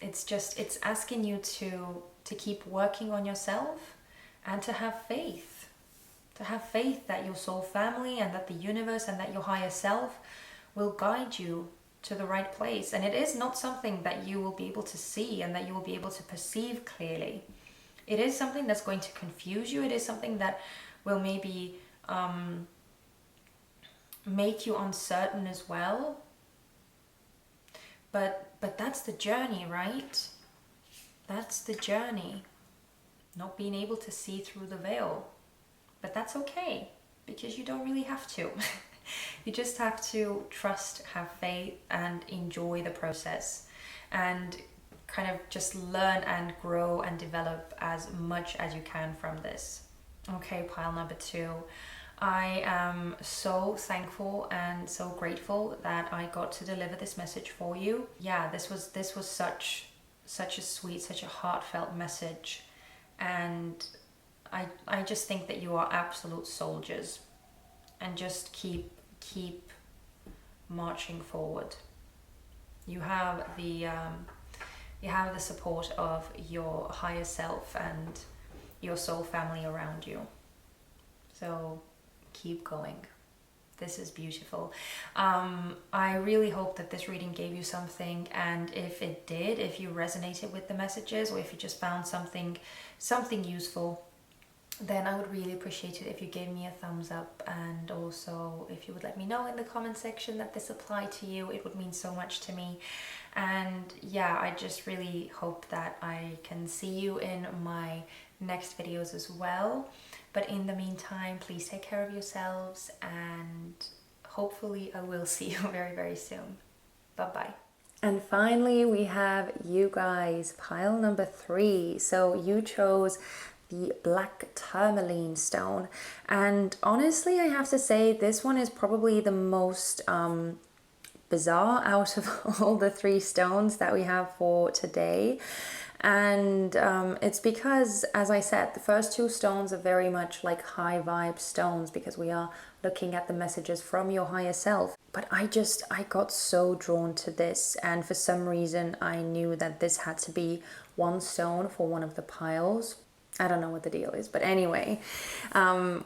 it's asking you to keep working on yourself and to have faith. To have faith that your soul family and that the universe and that your higher self will guide you to the right place. And it is not something that you will be able to see and that you will be able to perceive clearly. It is something that's going to confuse you. It is something that will maybe make you uncertain as well. But that's the journey, right? That's the journey. Not being able to see through the veil. But that's okay, because you don't really have to. You just have to trust, have faith, and enjoy the process. And kind of just learn and grow and develop as much as you can from this. Okay, pile number 2. I am so thankful and so grateful that I got to deliver this message for you. Yeah, this was such a sweet, such a heartfelt message. And I just think that you are absolute soldiers, and just keep marching forward. You have the support of your higher self and your soul family around you. So keep going. This is beautiful. I really hope that this reading gave you something, and if it did, if you resonated with the messages, or if you just found something useful, then I would really appreciate it if you gave me a thumbs up, and also if you would let me know in the comment section that this applied to you. It would mean so much to me. And yeah, I just really hope that I can see you in my next videos as well. But in the meantime, please take care of yourselves, and hopefully I will see you very, very soon. Bye-bye. And finally, we have you guys, pile number 3. So you chose the black tourmaline stone, and honestly I have to say this one is probably the most bizarre out of all the 3 stones that we have for today. And it's because, as I said, the first 2 stones are very much like high vibe stones, because we are looking at the messages from your higher self. But I got so drawn to this, and for some reason I knew that this had to be one stone for one of the piles. I don't know what the deal is, but anyway,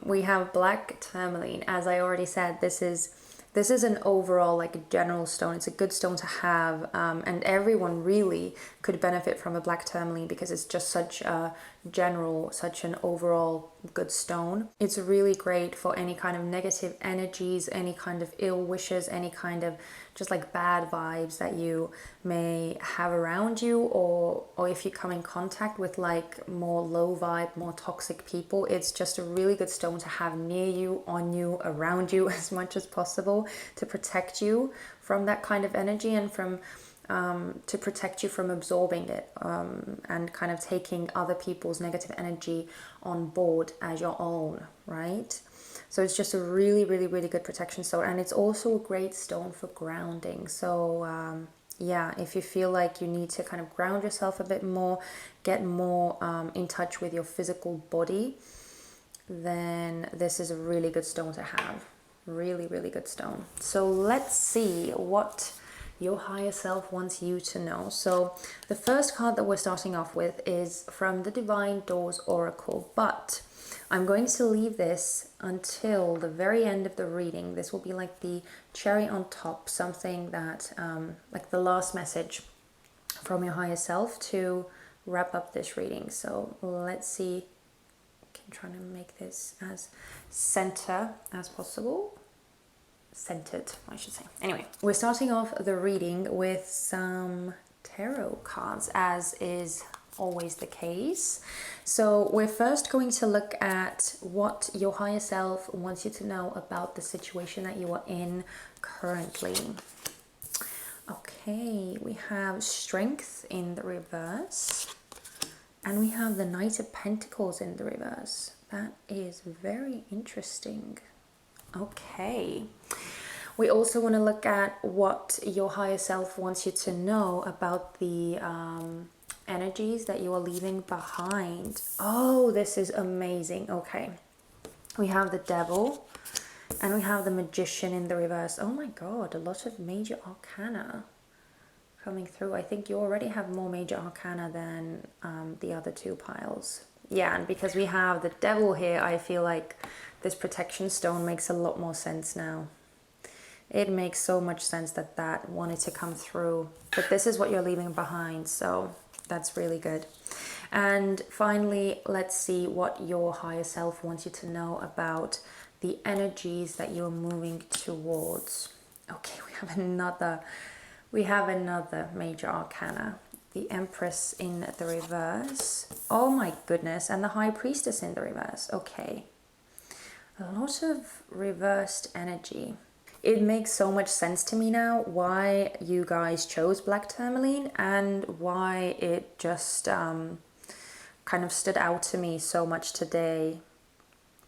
we have black tourmaline. As I already said, this is an overall like general stone. It's a good stone to have, and everyone really could benefit from a black tourmaline, because it's just such a general, such an overall good stone. It's really great for any kind of negative energies, any kind of ill wishes, any kind of just like bad vibes that you may have around you, or if you come in contact with like more low vibe, more toxic people. It's just a really good stone to have near you, on you, around you as much as possible, to protect you from that kind of energy, and from to protect you from absorbing it, and kind of taking other people's negative energy on board as your own, right? So it's just a really, really, really good protection stone. And it's also a great stone for grounding. So yeah, if you feel like you need to kind of ground yourself a bit more, get more in touch with your physical body, then this is a really good stone to have. Really, really good stone. So let's see what your higher self wants you to know. So the first card that we're starting off with is from the Divine Doors Oracle, but I'm going to leave this until the very end of the reading. This will be like the cherry on top, something that like the last message from your higher self to wrap up this reading. So let's see. I'm trying to make this as center as possible. Centered, I should say. Anyway, we're starting off the reading with some tarot cards, as is always the case. So we're first going to look at what your higher self wants you to know about the situation that you are in currently. Okay, we have Strength in the reverse, and we have the Knight of Pentacles in the reverse. That is very interesting. Okay, we also want to look at what your higher self wants you to know about the energies that you are leaving behind. Oh, this is amazing. Okay, we have the Devil and we have the Magician in the reverse. Oh my god, a lot of major arcana. coming through. I think you already have more major arcana than the other two piles. Yeah, and because we have the devil here, I feel like this protection stone makes a lot more sense now. It makes so much sense that that wanted to come through. But this is what you're leaving behind, so that's really good. And finally, let's see what your higher self wants you to know about the energies that you're moving towards. Okay, we have another major arcana. The Empress in the reverse. Oh my goodness, and the High Priestess in the reverse. Okay. A lot of reversed energy. It makes so much sense to me now why you guys chose black tourmaline and why it just kind of stood out to me so much today,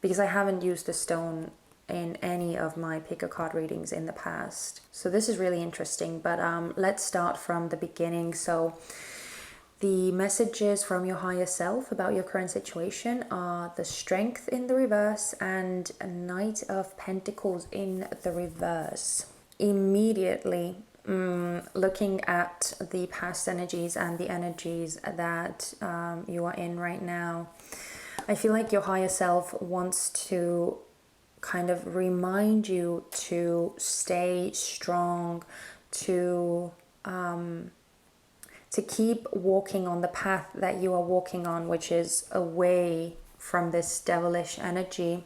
because I haven't used the stone in any of my pick a card readings in the past. So this is really interesting, but let's start from the beginning. So the messages from your higher self about your current situation are the Strength in the reverse and a Knight of Pentacles in the reverse. Immediately, looking at the past energies and the energies that you are in right now, I feel like your higher self wants to kind of remind you to stay strong, to keep walking on the path that you are walking on, which is away from this devilish energy.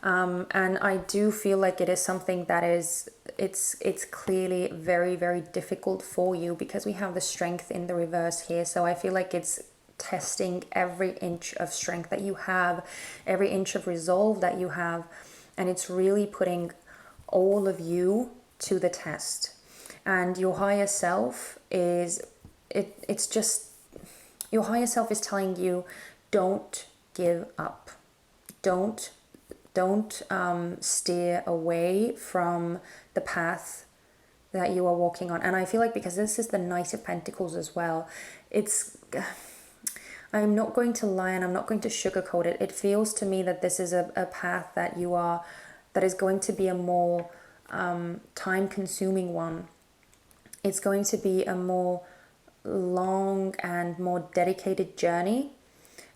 And I do feel like it is something that is, it's clearly very, very difficult for you, because we have the Strength in the reverse here. So I feel like it's testing every inch of strength that you have, every inch of resolve that you have. And it's really putting all of you to the test. And your higher self is, it's just, your higher self is telling you, don't give up. Don't steer away from the path that you are walking on. And I feel like because this is the Knight of Pentacles as well, it's, I'm not going to lie and I'm not going to sugarcoat it. It feels to me that this is a path that you are, that is going to be a more time-consuming one. It's going to be a more long and more dedicated journey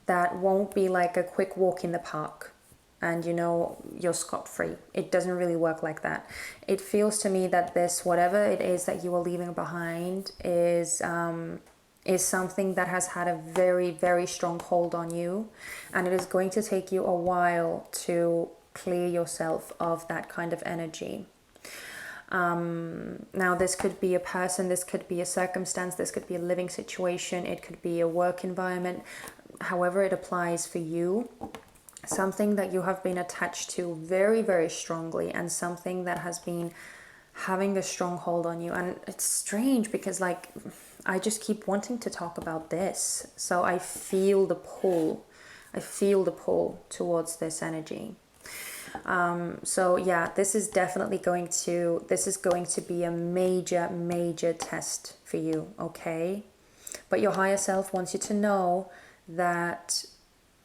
that won't be like a quick walk in the park and you know you're scot-free. It doesn't really work like that. It feels to me that this, whatever it is that you are leaving behind, is something that has had a very, very strong hold on you, and it is going to take you a while to clear yourself of that kind of energy. Now this could be a person, this could be a circumstance, this could be a living situation, it could be a work environment, however it applies for you. Something that you have been attached to very, very strongly, and something that has been having a strong hold on you. And it's strange because like I just keep wanting to talk about this, so I feel the pull. I feel the pull towards this energy. So yeah, this is definitely going to, this is going to be a major, major test for you, okay? But your higher self wants you to know that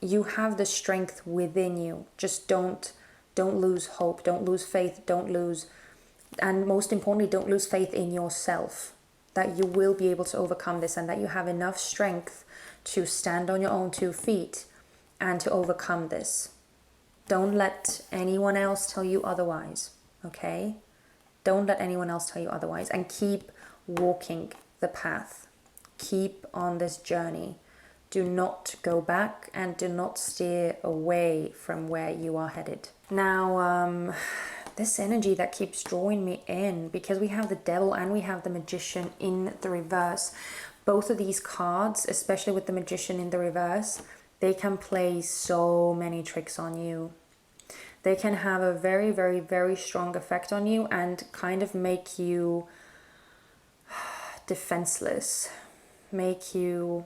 you have the strength within you. Just don't lose hope, don't lose faith, don't lose, and most importantly, don't lose faith in yourself, that you will be able to overcome this, and that you have enough strength to stand on your own 2 feet and to overcome this. Don't let anyone else tell you otherwise, okay? Don't let anyone else tell you otherwise, and keep walking the path. Keep on this journey. Do not go back and do not steer away from where you are headed. Now, this energy that keeps drawing me in, because we have the Devil and we have the Magician in the reverse. Both of these cards, especially with the Magician in the reverse, they can play so many tricks on you. They can have a very, very, very strong effect on you and kind of make you defenseless, make you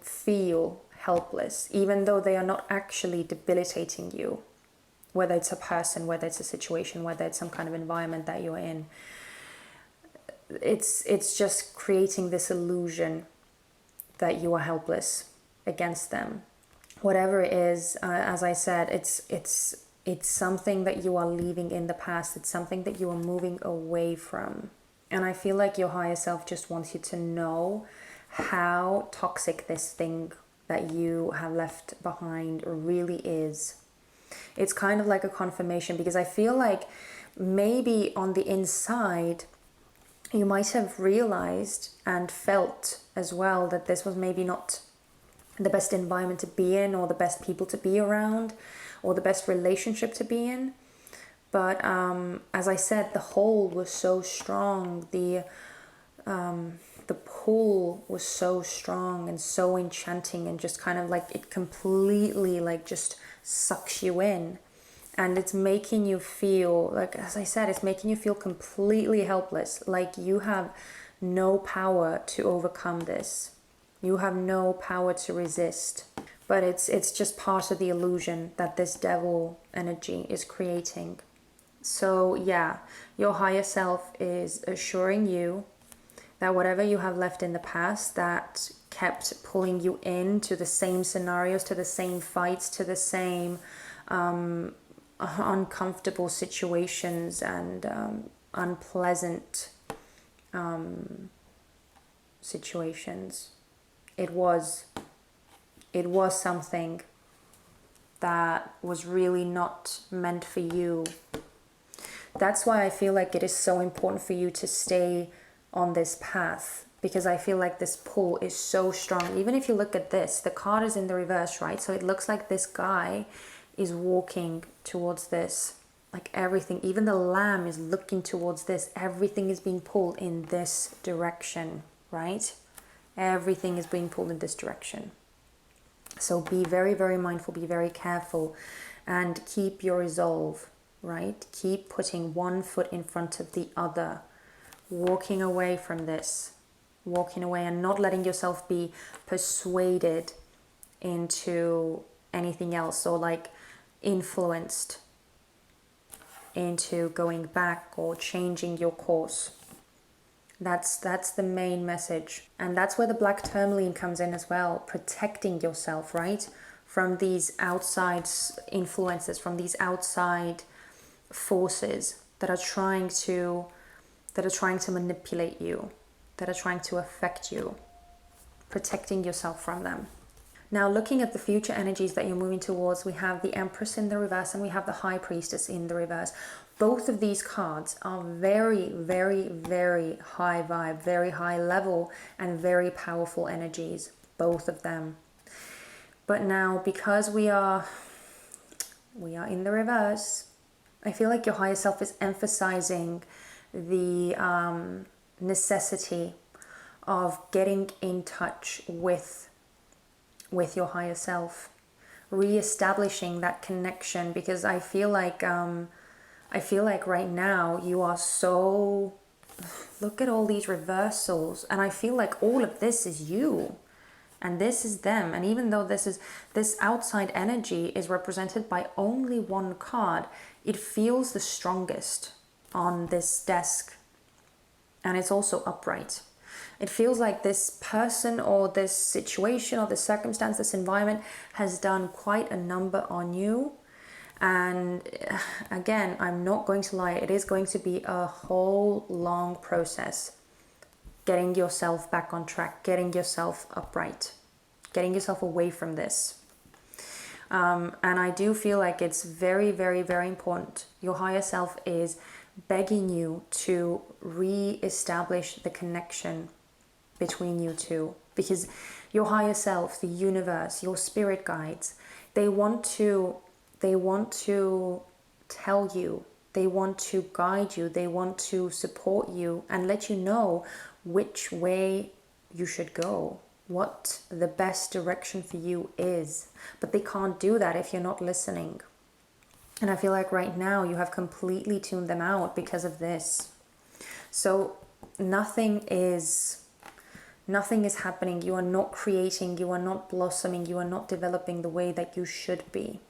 feel helpless, even though they are not actually debilitating you. Whether it's a person, whether it's a situation, whether it's some kind of environment that you're in, it's just creating this illusion that you are helpless against them. Whatever it is, as I said, it's something that you are leaving in the past. It's something that you are moving away from. And I feel like your higher self just wants you to know how toxic this thing that you have left behind really is. It's kind of like a confirmation, because I feel like maybe on the inside you might have realized and felt as well that this was maybe not the best environment to be in, or the best people to be around, or the best relationship to be in. But as I said, the hold was so strong, the pull was so strong and so enchanting, and just kind of like it completely like just sucks you in. And it's making you feel, like, as I said, it's making you feel completely helpless. Like you have no power to overcome this. You have no power to resist. But it's just part of the illusion that this devil energy is creating. So yeah, your higher self is assuring you that whatever you have left in the past that kept pulling you into the same scenarios, to the same fights, to the same uncomfortable situations and unpleasant situations, it was something that was really not meant for you. That's why I feel like it is so important for you to stay on this path, because I feel like this pull is so strong. Even if you look at this, the card is in the reverse, right? So it looks like this guy is walking towards this, like everything, even the lamb is looking towards this. Everything is being pulled in this direction, right? Everything is being pulled in this direction. So be very, very mindful, be very careful, and keep your resolve, right? Keep putting one foot in front of the other, walking away from this, walking away and not letting yourself be persuaded into anything else, or like influenced into going back or changing your course. That's the main message. And that's where the black tourmaline comes in as well, protecting yourself, right? From these outside influences, from these outside forces that are trying to manipulate you, that are trying to affect you, protecting yourself from them. Now, looking at the future energies that you're moving towards, we have the Empress in the reverse and we have the High Priestess in the reverse. Both of these cards are very, very, very high vibe, very high level, and very powerful energies, both of them. But now, because we are in the reverse, I feel like your higher self is emphasizing the necessity of getting in touch with your higher self, re-establishing that connection, because I feel like right now you are so, look at all these reversals, and I feel like all of this is you and this is them. And even though this outside energy is represented by only one card, it feels the strongest on this desk, and it's also upright. It feels like this person or this situation or this circumstance, this environment has done quite a number on you. And again, I'm not going to lie, it is going to be a whole long process. Getting yourself back on track, getting yourself upright, getting yourself away from this. And I do feel like it's very, very, very important. Your higher self is begging you to re-establish the connection between you two, because your higher self, the universe, your spirit guides, they want to tell you, they want to guide you, they want to support you and let you know which way you should go, what the best direction for you is. But they can't do that if you're not listening. And I feel like right now you have completely tuned them out because of this. So nothing is happening. You are not creating, you are not blossoming, you are not developing the way that you should be.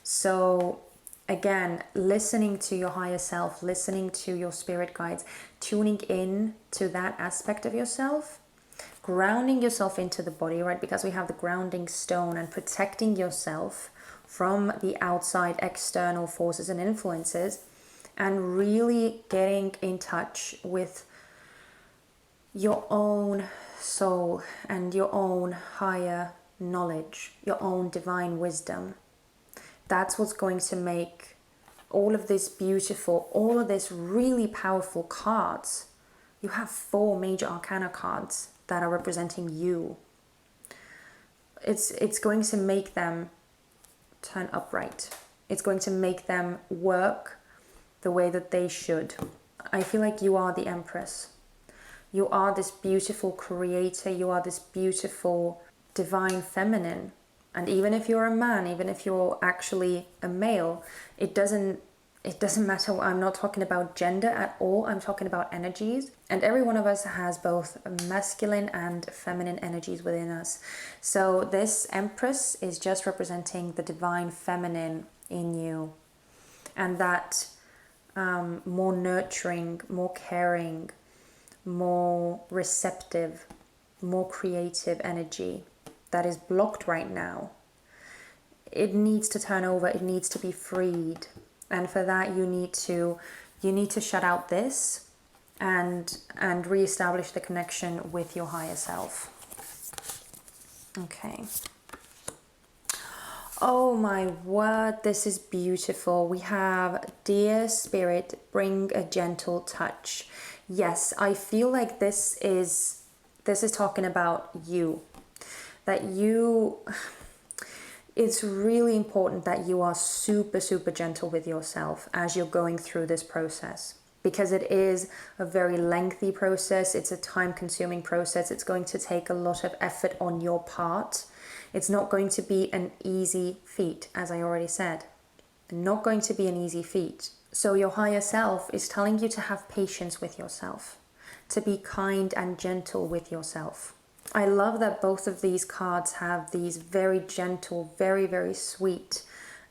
So again, listening to your higher self, listening to your spirit guides, tuning in to that aspect of yourself, grounding yourself into the body, right? Because we have the grounding stone, and protecting yourself from the outside external forces and influences, and really getting in touch with your own soul and your own higher knowledge, your own divine wisdom. That's what's going to make all of this beautiful, all of this really powerful cards. You have 4 major arcana cards that are representing you. It's going to make them turn upright. It's going to make them work the way that they should. I feel like you are the Empress. You are this beautiful creator. You are this beautiful divine feminine. And even if you're a man, even if you're actually a male, it doesn't matter. I'm not talking about gender at all. I'm talking about energies. And every one of us has both masculine and feminine energies within us. So this Empress is just representing the divine feminine in you. And that more nurturing, more caring, more receptive, more creative energy that is blocked right now. It needs to turn over. It needs to be freed. And for that, you need to shut out this and reestablish the connection with your higher self. Okay. Oh my word, this is beautiful. We have, dear spirit, bring a gentle touch. Yes, I feel like this is talking about you. That you, it's really important that you are super, super gentle with yourself as you're going through this process. Because it is a very lengthy process. It's a time-consuming process. It's going to take a lot of effort on your part. It's not going to be an easy feat, as I already said. Not going to be an easy feat. So your higher self is telling you to have patience with yourself, to be kind and gentle with yourself. I love that both of these cards have these very gentle, very, very sweet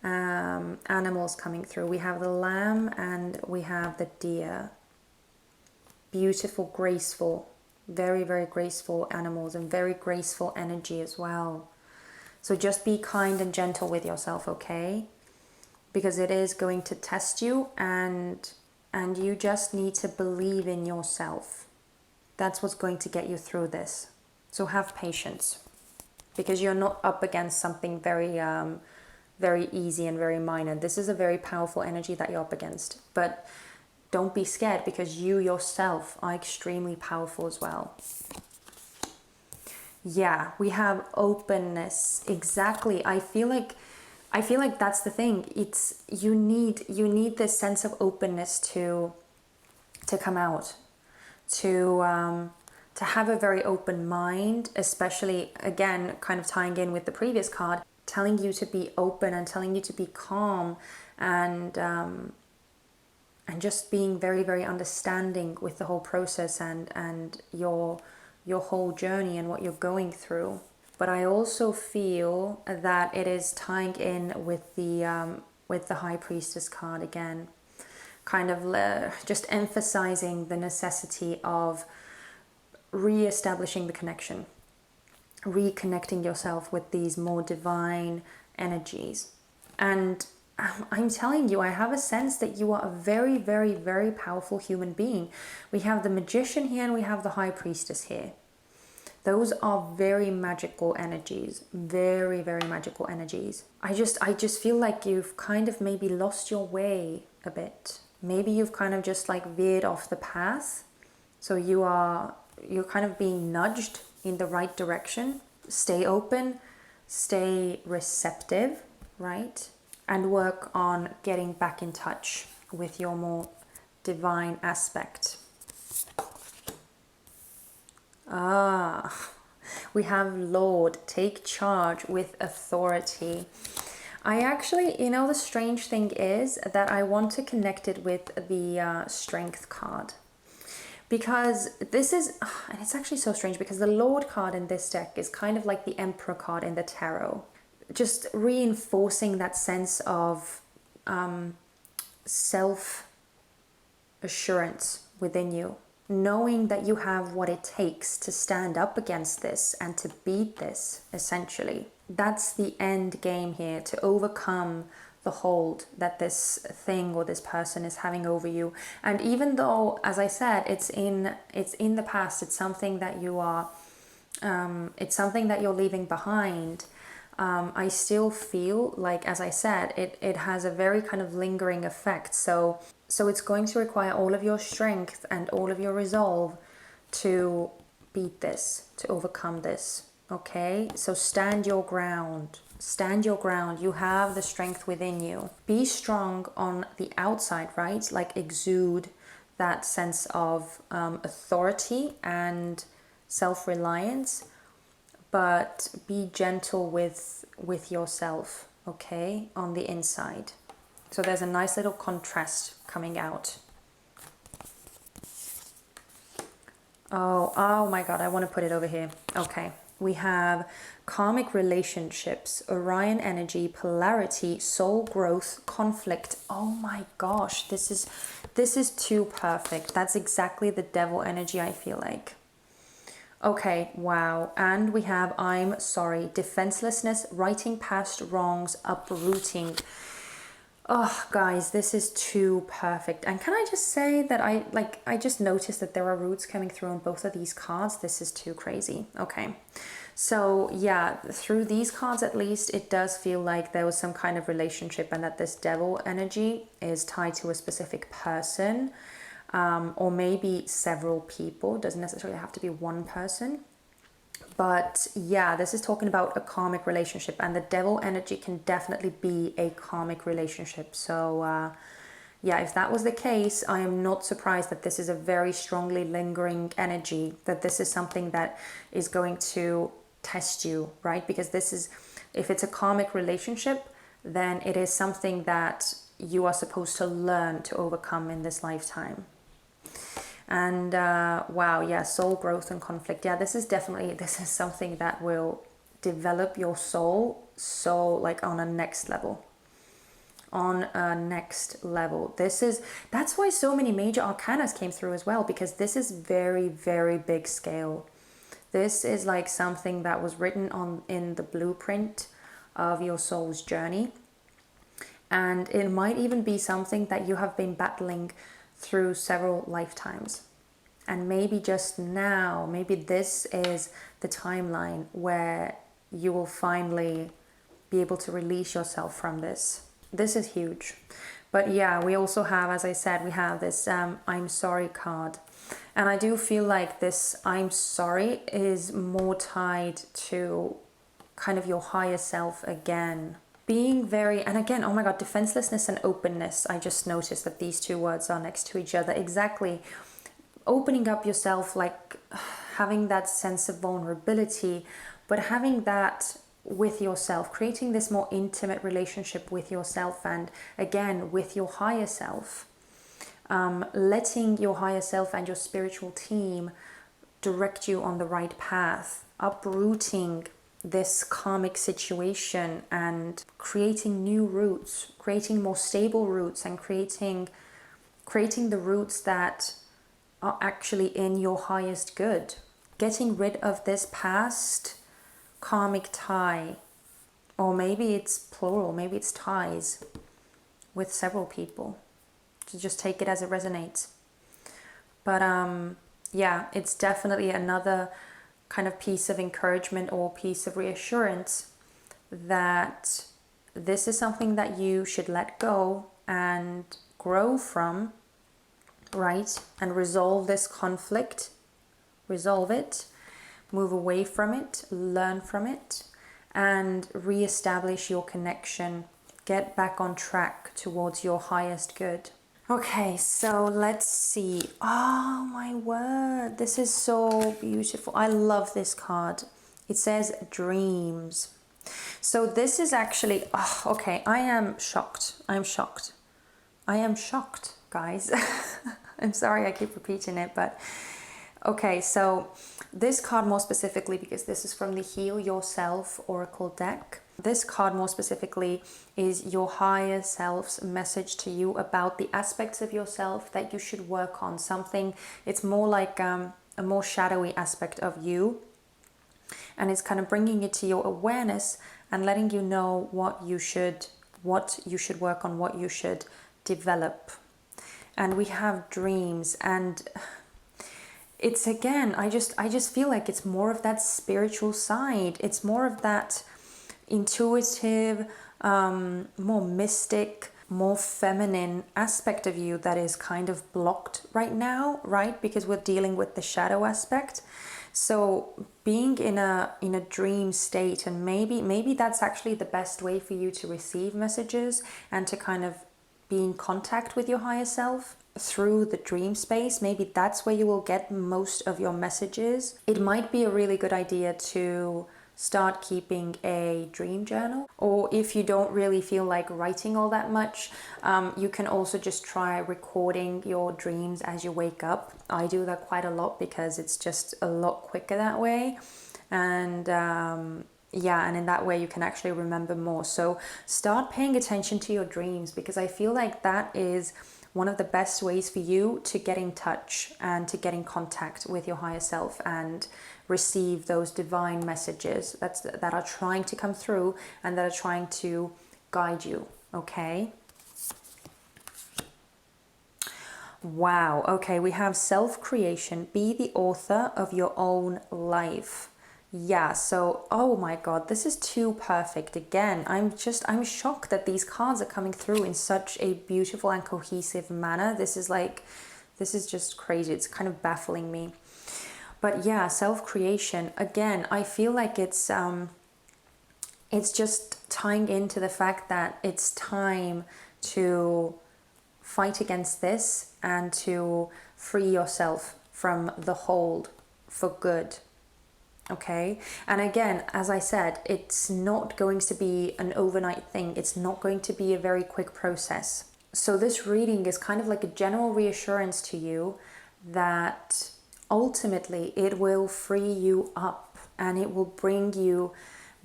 animals coming through. We have the lamb and we have the deer. Beautiful, graceful, very, very graceful animals and very graceful energy as well. So just be kind and gentle with yourself, okay? Because it is going to test you and you just need to believe in yourself. That's what's going to get you through this. So have patience, because you're not up against something very, very easy and very minor. This is a very powerful energy that you're up against. But don't be scared, because you yourself are extremely powerful as well. Yeah, we have openness. Exactly. I feel like that's the thing. It's you need this sense of openness to come out, to have a very open mind, especially, again, kind of tying in with the previous card, telling you to be open and telling you to be calm and just being very, very understanding with the whole process and your whole journey and what you're going through. But I also feel that it is tying in with the High Priestess card again, kind of just emphasizing the necessity of re-establishing the connection, reconnecting yourself with these more divine energies. And I'm telling you, I have a sense that you are a very, very, very powerful human being. We have the Magician here and we have the High Priestess here. Those are very magical energies, very, very magical energies. I just feel like you've kind of maybe lost your way a bit. Maybe you've kind of just like veered off the path. So you're kind of being nudged in the right direction. Stay open, stay receptive, right? And work on getting back in touch with your more divine aspect. We have Lord, take charge with authority. I actually, the strange thing is that I want to connect it with the Strength card. Because this is, and it's actually so strange because the Lord card in this deck is kind of like the Emperor card in the Tarot. Just reinforcing that sense of self-assurance within you. Knowing that you have what it takes to stand up against this and to beat this, essentially. That's the end game here, to overcome the hold that this thing or this person is having over you. And even though, as I said, it's in the past, it's something that you are, it's something that you're leaving behind. I still feel like, as I said, it has a very kind of lingering effect. So it's going to require all of your strength and all of your resolve to beat this, to overcome this. Okay, so stand your ground. Stand your ground. You have the strength within you. Be strong on the outside, right? Like exude that sense of authority and self-reliance, but be gentle with yourself, okay, on the inside. So there's a nice little contrast coming out. Oh my God, I want to put it over here. Okay. We have karmic relationships, Orion energy, polarity, soul growth, conflict. Oh my gosh, this is too perfect. That's exactly the devil energy, I feel like. Okay, wow. And we have I'm sorry, defenselessness, righting past wrongs, uprooting. Oh, guys, this is too perfect. And can I just say that I just noticed that there are roots coming through on both of these cards. This is too crazy. Okay. So yeah, through these cards at least, it does feel like there was some kind of relationship and that this devil energy is tied to a specific person, or maybe several people. It doesn't necessarily have to be one person. But yeah, this is talking about a karmic relationship, and the devil energy can definitely be a karmic relationship. So yeah, if that was the case, I am not surprised that this is a very strongly lingering energy, that this is something that is going to test you, right? Because this is, if it's a karmic relationship, then it is something that you are supposed to learn to overcome in this lifetime. And wow, yeah, soul growth and conflict. Yeah, this is something that will develop your soul so like on a next level. On a next level. That's why so many major arcanas came through as well, because this is very, very big scale. This is like something that was written on in the blueprint of your soul's journey. And it might even be something that you have been battling through several lifetimes. And maybe just now, maybe this is the timeline where you will finally be able to release yourself from this. This is huge. But yeah, we also have, as I said, we have this I'm sorry card. And I do feel like this I'm sorry is more tied to kind of your higher self again. Being very, and again, oh my God, defenselessness and openness. I just noticed that these two words are next to each other. Exactly. Opening up yourself, like having that sense of vulnerability, but having that with yourself, creating this more intimate relationship with yourself and again, with your higher self. Letting your higher self and your spiritual team direct you on the right path, uprooting this karmic situation and creating new roots, creating more stable roots, and creating the roots that are actually in your highest good. Getting rid of this past karmic tie, or maybe it's plural, maybe it's ties with several people. So just take it as it resonates. But yeah, it's definitely another kind of piece of encouragement or piece of reassurance that this is something that you should let go and grow from, right? And resolve this conflict, resolve it, move away from it, learn from it, and reestablish your connection. Get back on track towards your highest good. Okay, so let's see. Oh my word, this is so beautiful. I love this card. It says dreams. So this is actually, oh, okay, I am shocked. I'm shocked. I am shocked, guys. I'm sorry I keep repeating it, but okay, so this card more specifically, because this is from the Heal Yourself Oracle deck. This card more specifically is your higher self's message to you about the aspects of yourself that you should work on. Something, it's more like a more shadowy aspect of you. And it's kind of bringing it to your awareness and letting you know what you should what you should work on, what you should develop. And we have dreams, and it's, again, I just feel like it's more of that spiritual side. It's more of that intuitive, more mystic, more feminine aspect of you that is kind of blocked right now, right? Because we're dealing with the shadow aspect. So being in a dream state, and maybe that's actually the best way for you to receive messages and to kind of be in contact with your higher self through the dream space. Maybe that's where you will get most of your messages. It might be a really good idea to start keeping a dream journal, or if you don't really feel like writing all that much, you can also just try recording your dreams as you wake up. I do that quite a lot because it's just a lot quicker that way, and yeah, and in that way you can actually remember more. So start paying attention to your dreams, because I feel like that is one of the best ways for you to get in touch and to get in contact with your higher self and receive those divine messages that are trying to come through and that are trying to guide you, okay? Wow, okay, we have self-creation. Be the author of your own life. Yeah, so, oh my God, this is too perfect. Again, I'm shocked that these cards are coming through in such a beautiful and cohesive manner. This is just crazy. It's kind of baffling me. But yeah, self-creation, again, I feel like it's just tying into the fact that it's time to fight against this and to free yourself from the hold for good. Okay, and again, as I said, it's not going to be an overnight thing. It's not going to be a very quick process. So this reading is kind of like a general reassurance to you that ultimately it will free you up and it will bring you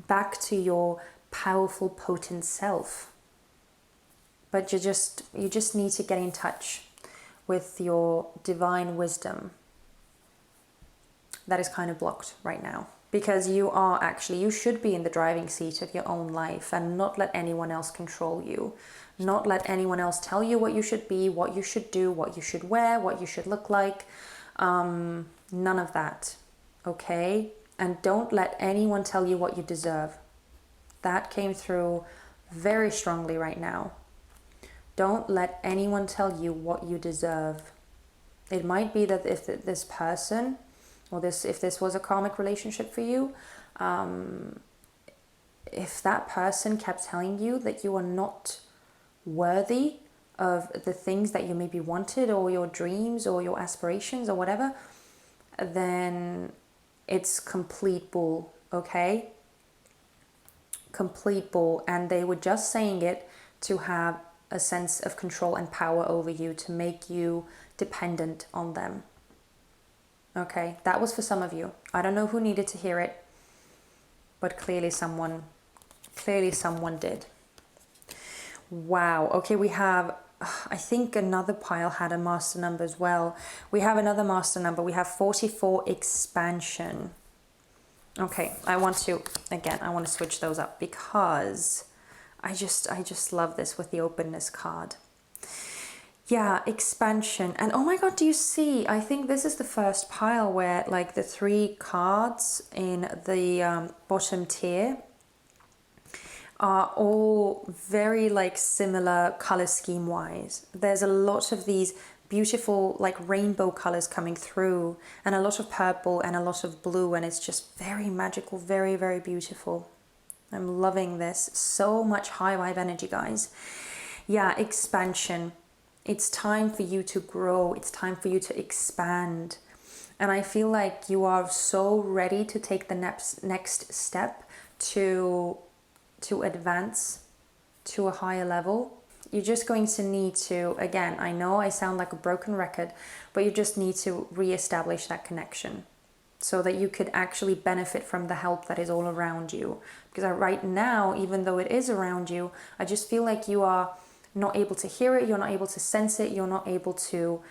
back to your powerful, potent self. But you just need to get in touch with your divine wisdom that is kind of blocked right now, because you should be in the driving seat of your own life and not let anyone else control you, not let anyone else tell you what you should be, what you should do, what you should wear, what you should look like, none of that, okay? And don't let anyone tell you what you deserve. That came through very strongly right now. Don't let anyone tell you what you deserve. It might be that if this person, or if this was a karmic relationship for you, if that person kept telling you that you are not worthy of the things that you maybe wanted, or your dreams or your aspirations or whatever, then it's complete bull, okay? Complete bull. And they were just saying it to have a sense of control and power over you, to make you dependent on them. Okay, that was for some of you. I don't know who needed to hear it, but clearly someone did. Wow. Okay, we have, I think another pile had a master number as well. We have another master number. We have 44, expansion. Okay, I want to switch those up because I just love this with the openness card. Yeah, expansion. And oh my God, do you see? I think this is the first pile where like the 3 cards in the bottom tier are all very like similar color scheme wise. There's a lot of these beautiful like rainbow colors coming through, and a lot of purple and a lot of blue, and it's just very magical, very, very beautiful. I'm loving this. So much high vibe energy, guys. Yeah, expansion. It's time for you to grow. It's time for you to expand. And I feel like you are so ready to take the next step to advance to a higher level. You're just going to need to, again, I know I sound like a broken record, but you just need to reestablish that connection so that you could actually benefit from the help that is all around you. Because right now, even though it is around you, I just feel like you are not able to hear it, you're not able to sense it, you're not able to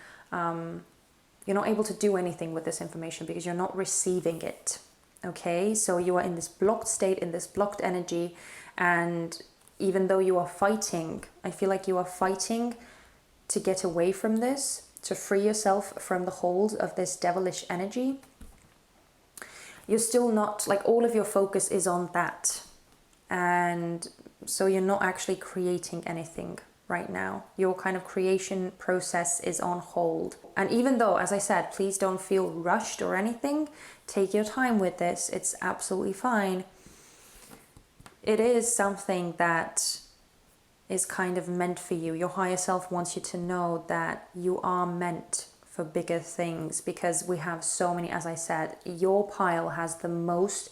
do anything with this information because you're not receiving it. Okay, so you are in this blocked state, in this blocked energy, and even though you are fighting, I feel like you are fighting to get away from this, to free yourself from the hold of this devilish energy. You're still not, like, all of your focus is on that. And so you're not actually creating anything right now. Your kind of creation process is on hold. And even though, as I said, please don't feel rushed or anything, take your time with this. It's absolutely fine. It is something that is kind of meant for you. Your higher self wants you to know that you are meant for bigger things, because we have so many, as I said, your pile has the most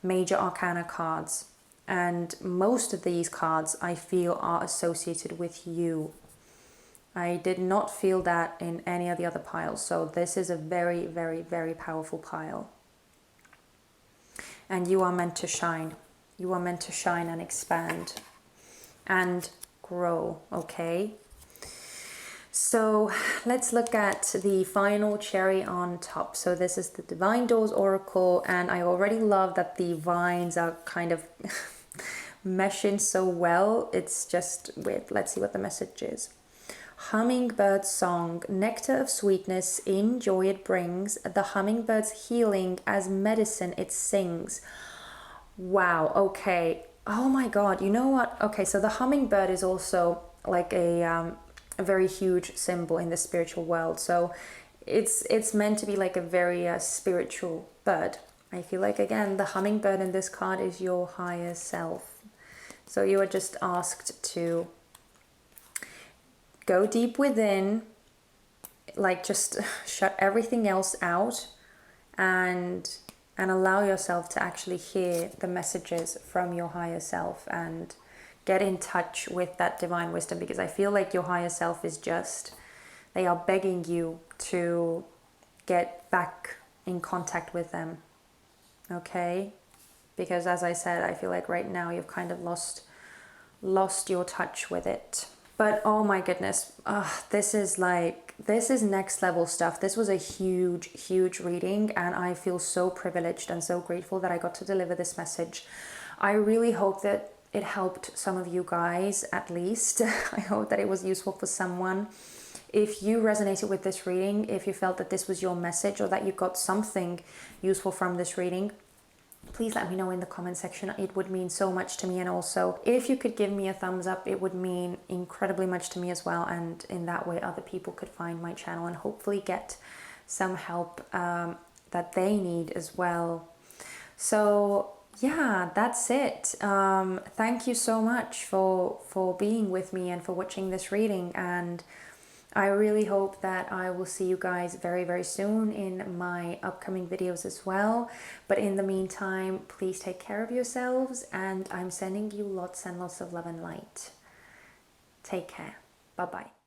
major arcana cards. And most of these cards I feel are associated with you. I did not feel that in any of the other piles. So this is a very, very, very powerful pile. And you are meant to shine. You are meant to shine and expand and grow, okay? So let's look at the final cherry on top. So this is the Divine Doors Oracle, and I already love that the vines are kind of meshing so well. It's just weird. Let's see what the message is. Hummingbird song, nectar of sweetness, in joy it brings, the hummingbird's healing, as medicine it sings. Wow, okay. Oh my God, you know what? Okay, so the hummingbird is also like a very huge symbol in the spiritual world. So it's meant to be like a very spiritual bird. I feel like, again, the hummingbird in this card is your higher self. So you are just asked to go deep within, like just shut everything else out and allow yourself to actually hear the messages from your higher self and get in touch with that divine wisdom, because I feel like your higher self is just, they are begging you to get back in contact with them, okay? Because as I said, I feel like right now you've kind of lost your touch with it. But oh my goodness, this is next level stuff. This was a huge reading, and I feel so privileged and so grateful that I got to deliver this message. I really hope that it helped some of you guys, at least. I hope that it was useful for someone. If you resonated with this reading, if you felt that this was your message or that you got something useful from this reading, please let me know in the comment section. It would mean so much to me. And also, if you could give me a thumbs up, it would mean incredibly much to me as well. And in that way, other people could find my channel and hopefully get some help that they need as well. So yeah, that's it. Thank you so much for being with me and for watching this reading. And I really hope that I will see you guys very, very soon in my upcoming videos as well. But in the meantime, please take care of yourselves, and I'm sending you lots and lots of love and light. Take care. Bye-bye.